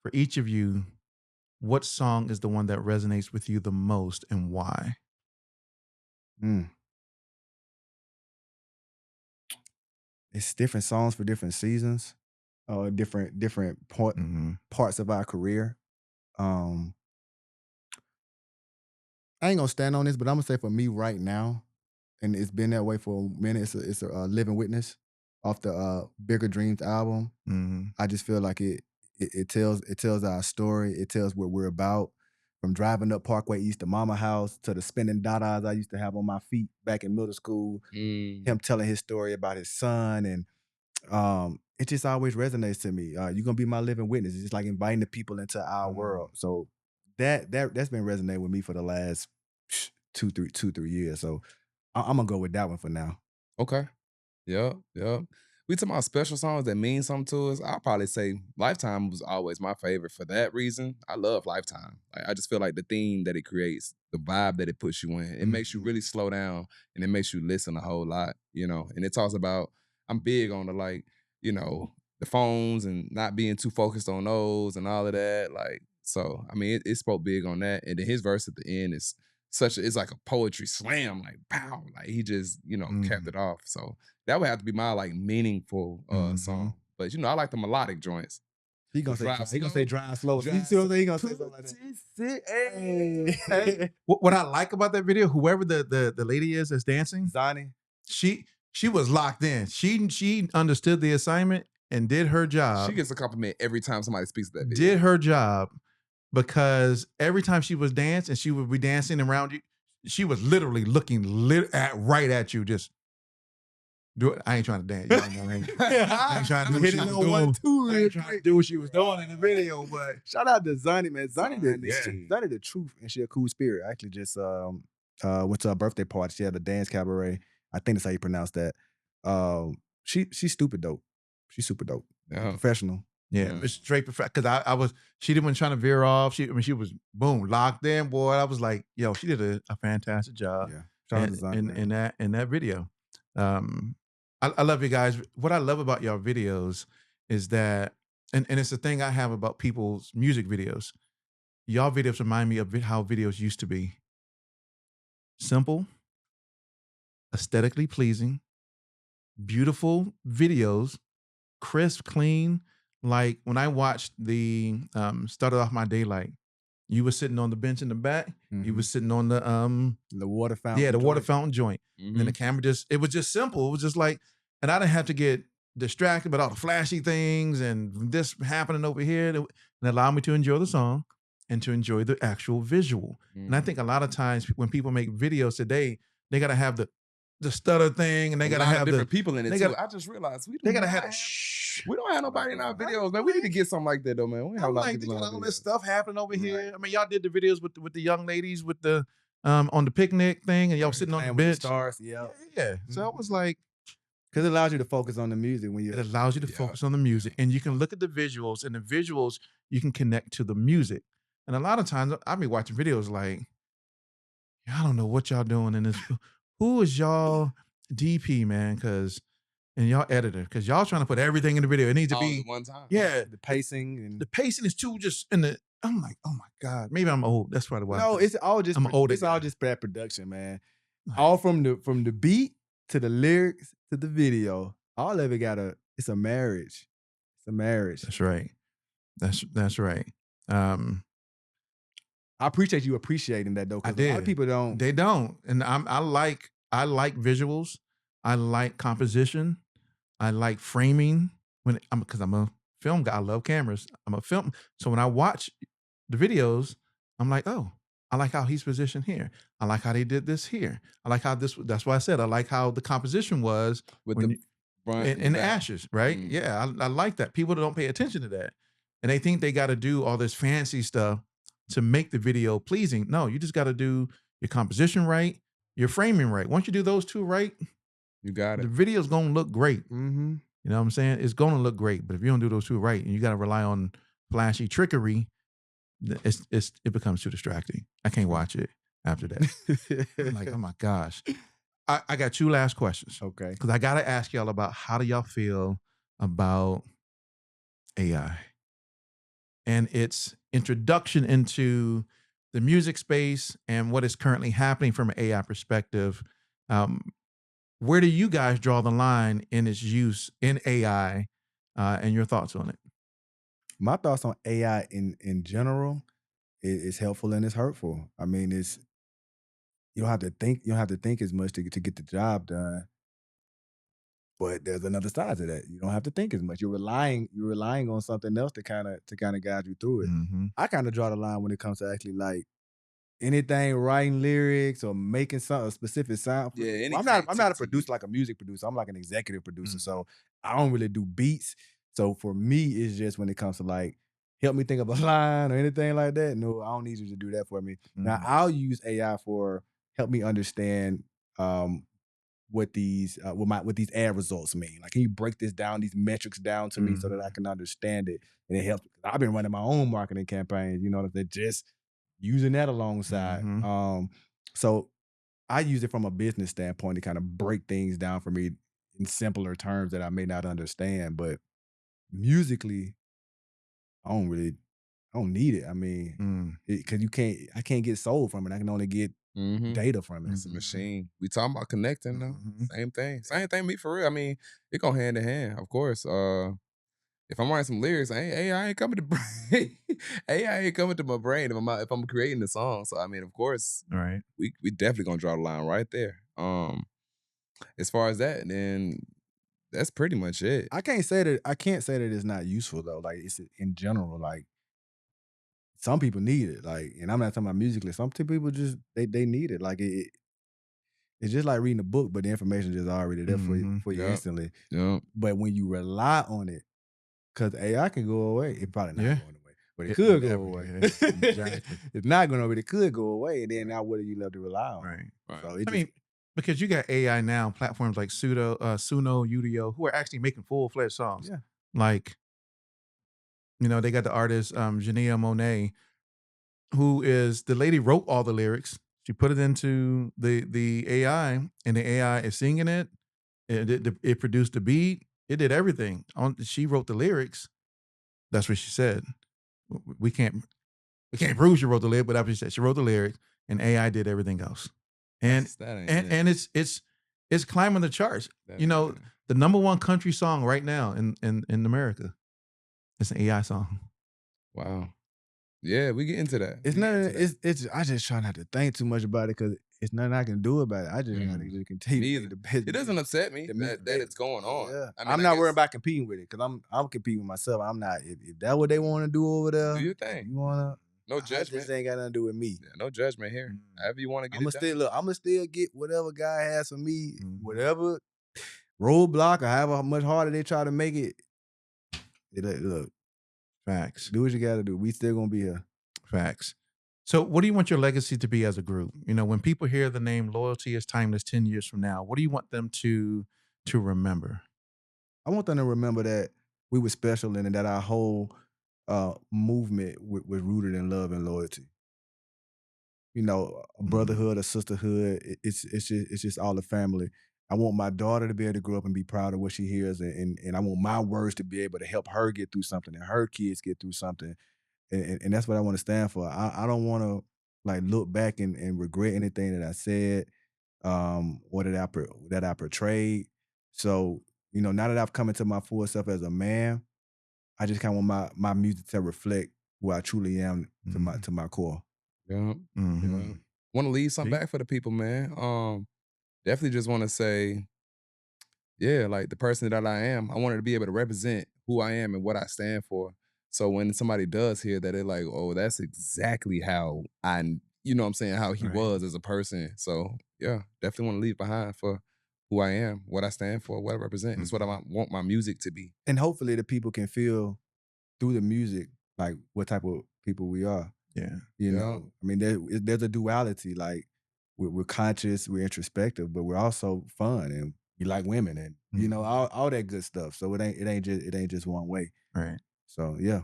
For each of you, what song is the one that resonates with you the most, and why? It's different songs for different seasons, different parts of our career. I ain't gonna stand on this, but I'm gonna say for me right now, and it's been that way for a minute. It's a living witness off the Bigger Dreams album. I just feel like it tells our story. It tells what we're about. From driving up Parkway East to Mama House to the spinning dadas I used to have on my feet back in middle school. Him telling his story about his son, and it just always resonates to me. You're gonna be my living witness. It's just like inviting the people into our world. So that's been resonating with me for the last 2-3 years. So I'm gonna go with that one for now. Okay. Yep. We talking about special songs that mean something to us. I'll probably say Lifetime was always my favorite for that reason. I love Lifetime. I just feel like the theme that it creates, the vibe that it puts you in, it makes you really slow down, and it makes you listen a whole lot, And it talks about, I'm big on you know, the phones and not being too focused on those and all of that. Like, so I mean, it spoke big on that. And then his verse at the end is it's like a poetry slam, like pow, like he just, you know, capped it off. So that would have to be my like meaningful song. But you know, I like the melodic joints. He gonna say drive slow. He gonna say something like that. Hey, what I like about that video, whoever the lady is that's dancing, Zani, she was locked in. She understood the assignment and did her job. She gets a compliment every time somebody speaks to that video. Did her job, because every time she was dancing, she would be dancing around you. She was literally looking right at you, just do it. I ain't trying to dance. You know, I ain't trying to do what she was doing. I ain't trying to do what she was doing in the video, but shout out to Zani, man. Zani the truth, and she a cool spirit. I actually just went to her birthday party. She had a dance cabaret. I think that's how you pronounce that. She's stupid dope. She's super dope. Professional. Yeah, straight professional. Because she wasn't trying to veer off. She was boom locked in. Boy, I was like, yo, she did a fantastic job. Yeah, shout out to Zani, in that video. I love you guys. What I love about y'all videos is that, and it's the thing I have about people's music videos. Y'all videos remind me of how videos used to be. Simple, aesthetically pleasing, beautiful videos, crisp, clean. Like when I watched the Started Off My Daylight, you were sitting on the bench in the back. You were sitting on the water fountain. Yeah, the water fountain joint. And then the camera it was just simple. It was just like, and I didn't have to get distracted by all the flashy things and this happening over here. And allow me to enjoy the song and to enjoy the actual visual. And I think a lot of times when people make videos today, they got to have the stutter thing, and they got to have different people in it too. I just realized we don't have nobody in our videos, man. We need to get something like that though, man. We have a lot of people all this stuff happening over here. I mean, y'all did the videos with the young ladies with the on the picnic thing, and y'all sitting on the bench. Stars, yeah. So it was like, because it allows you to focus on the music it allows you to focus on the music, and you can look at the visuals, and the visuals you can connect to the music. And a lot of times I be watching videos like, I don't know what y'all doing in this. Who is y'all DP, man? And y'all editor, because y'all trying to put everything in the video. It needs to be one time. Yeah, the pacing and the pacing is too just in the. I'm like, oh my God, maybe I'm old. That's probably why. No, it's all just all just bad production, man. All from the beat to the lyrics to the video, all of it it's a marriage. It's a marriage. That's right. That's right. I appreciate you appreciating that though, because a lot of people don't. They don't, and I like visuals. I like composition. I like framing. Because I'm a film guy. I love cameras. I'm a film. So when I watch the videos, I'm like, oh, I like how he's positioned here. I like how they did this here. I like how that's why I said I like how the composition was with the front and the ashes, right? Yeah, I like that. People don't pay attention to that. And they think they got to do all this fancy stuff to make the video pleasing. No, you just got to do your composition right, your framing right. Once you do those two right, you got it. The video's going to look great. You know what I'm saying? It's going to look great. But if you don't do those two right and you got to rely on flashy trickery, it becomes too distracting. I can't watch it after that. I'm like, oh my gosh. I got two last questions. Okay. Because I got to ask y'all about, how do y'all feel about AI and its introduction into the music space and what is currently happening from an AI perspective? Where do you guys draw the line in its use in AI, and your thoughts on it? My thoughts on AI in general is helpful and it's hurtful. I mean, you don't have to think as much to get the job done. But there's another side to that. You don't have to think as much. You're relying on something else to kind of guide you through it. I kind of draw the line when it comes to actually like anything writing lyrics or making a specific sound. Yeah, I'm not a producer, like a music producer. I'm like an executive producer. So I don't really do beats. So for me, it's just when it comes to like, help me think of a line or anything like that. No, I don't need you to do that for me. Now I'll use AI for help me understand what these ad results mean. Like, can you break this down, these metrics down to me so that I can understand it? And it helps. I've been running my own marketing campaigns, you know, they're just using that alongside. So I use it from a business standpoint to kind of break things down for me in simpler terms that I may not understand. But musically, I don't need it. I mean, because I can't get soul from it. I can only get data from it. It's a machine. We talking about connecting though. Same thing. Same thing. Me for real. I mean, it go hand in hand, of course. If I'm writing some lyrics, AI ain't coming to brain. AI ain't coming to my brain if I'm creating the song. So I mean, of course, Right. we definitely gonna draw the line right there. As far as that, then that's pretty much it. I can't say that it's not useful though. Like it's in general, like some people need it. Like, and I'm not talking about musically. Some people just they need it. Like it's just like reading a book, but the information is just already there for you Yep. instantly. Yep. But when you rely on it, because AI can go away, it probably not Yeah. going away, but it It could go never- away. yeah, exactly. It's not going to, but it could go away, and then now what are you left to rely on? Right. So it I mean, because you got AI now, platforms like Suno, Udio, who are actually making full-fledged songs. Yeah. Like, they got the artist Janelle Monáe, who is the lady wrote all the lyrics. She put it into the AI, and the AI is singing it. It produced the beat. It did everything. She wrote the lyrics. That's what she said. We can't prove she wrote the lyric, but that's what she said. She wrote the lyrics, and AI did everything else. And it's climbing the charts. The number one country song right now in America, it's an AI song. Wow. Yeah, we get into that. It's nothing. It's I just try not to think too much about it because it's nothing I can do about it. I just gotta just continue. It doesn't upset me that it's going on. Yeah. I mean, I'm not worried about competing with it because I'm competing with myself. I'm not. If that's what they want to do over there, do your thing. You wanna? No judgment. This ain't got nothing to do with me. Yeah, no judgment here. However you want to get I'm it done. I'm gonna still get whatever God has for me, whatever roadblock or however much harder they try to make it. Look, facts. Do what you got to do. We still gonna be here. Facts. So, what do you want your legacy to be as a group? When people hear the name Loyalty is Timeless 10 years from now, what do you want them to remember? I want them to remember that we were special and that our whole movement was rooted in love and loyalty. A brotherhood, a sisterhood. It's just all the family. I want my daughter to be able to grow up and be proud of what she hears, and I want my words to be able to help her get through something and her kids get through something. And that's what I want to stand for. I don't want to like look back and regret anything that I said, or that I portrayed. So, now that I've come into my full self as a man, I just kind of want my music to reflect who I truly am to my core. Yeah. Want to leave something back for the people, man. Definitely just want to say, yeah, like the person that I am, I wanted to be able to represent who I am and what I stand for. So when somebody does hear that, they're like, oh, that's exactly how how he was as a person. So yeah, definitely want to leave behind for who I am, what I stand for, what I represent. That's what I want my music to be. And hopefully the people can feel through the music, like what type of people we are. Yeah. I mean, there's a duality. Like we're conscious, we're introspective, but we're also fun and we like women and all that good stuff. So it ain't just one way. Right. So yeah.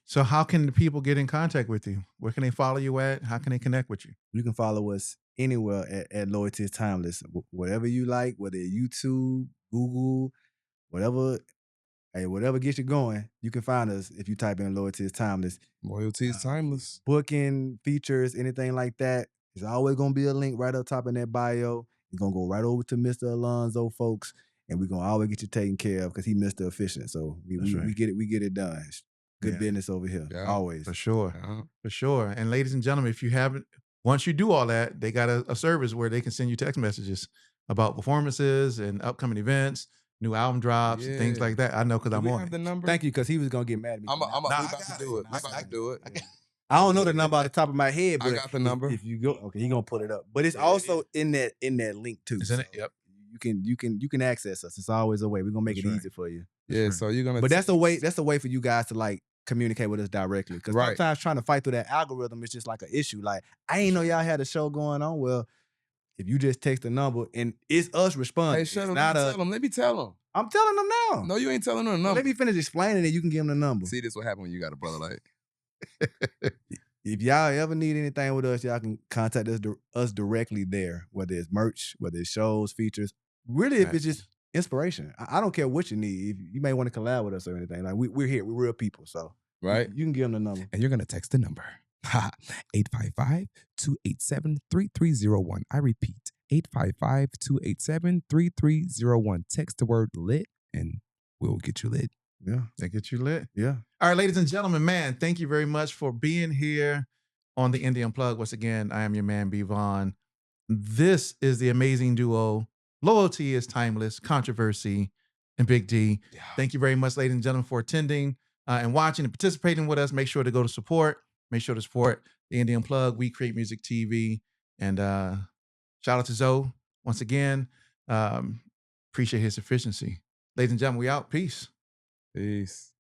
So how can the people get in contact with you? Where can they follow you at? How can they connect with you? You can follow us anywhere at Loyalty is Timeless. Whatever you like, whether it's YouTube, Google, whatever. Hey, whatever gets you going, you can find us if you type in Loyalty is Timeless. Loyalty is timeless. Booking, features, anything like that. There's always going to be a link right up top in that bio. You're going to go right over to Mr. Alonzo, folks, and we're going to always get you taken care of because he's Mr. Efficient. So we get it done. It's good business over here, always. For sure. For sure. And ladies and gentlemen, if you haven't, once you do all that, they got a service where they can send you text messages about performances and upcoming events, new album drops, and things like that. I know because I'm on it. The number? Thank you, because he was going to get mad at me. I'm about to do it. I don't know the number off the top of my head, but I got the number. If you go, okay, he gonna put it up. But it's also in that link too. It's in it. Yep. You can access us. It's always a way. We're gonna make it easy for you. Yeah. So you're gonna. But that's a way. That's a way for you guys to like communicate with us directly. Because sometimes trying to fight through that algorithm is just like an issue. Like I ain't know y'all had a show going on. Well, if you just text the number and it's us responding. Hey, shut up. Let me tell them. I'm telling them now. No, you ain't telling them the number. Let me finish explaining it. You can give them the number. See, this what happen when you got a brother like. If y'all ever need anything with us, y'all can contact us directly there, whether it's merch, whether it's shows, features. Really, if it's just inspiration. I don't care what you need. If you may want to collab with us or anything. Like we're here. We're real people. So Right. you can give them the number. And you're going to text the number 855-287-3301. I repeat, 855-287-3301. Text the word lit and we'll get you lit. Yeah. They get you lit. Yeah. All right, ladies and gentlemen, man, thank you very much for being here on the Indie Unplugged. Once again, I am your man, Vaughan. This is the amazing duo. Loyalty is timeless, controversy, and Big D. Yeah. Thank you very much, ladies and gentlemen, for attending and watching and participating with us. Make sure to go to support. Make sure to support the Indie Unplugged. We create music TV. And shout out to Zoe once again. Appreciate his efficiency. Ladies and gentlemen, we out. Peace. Peace.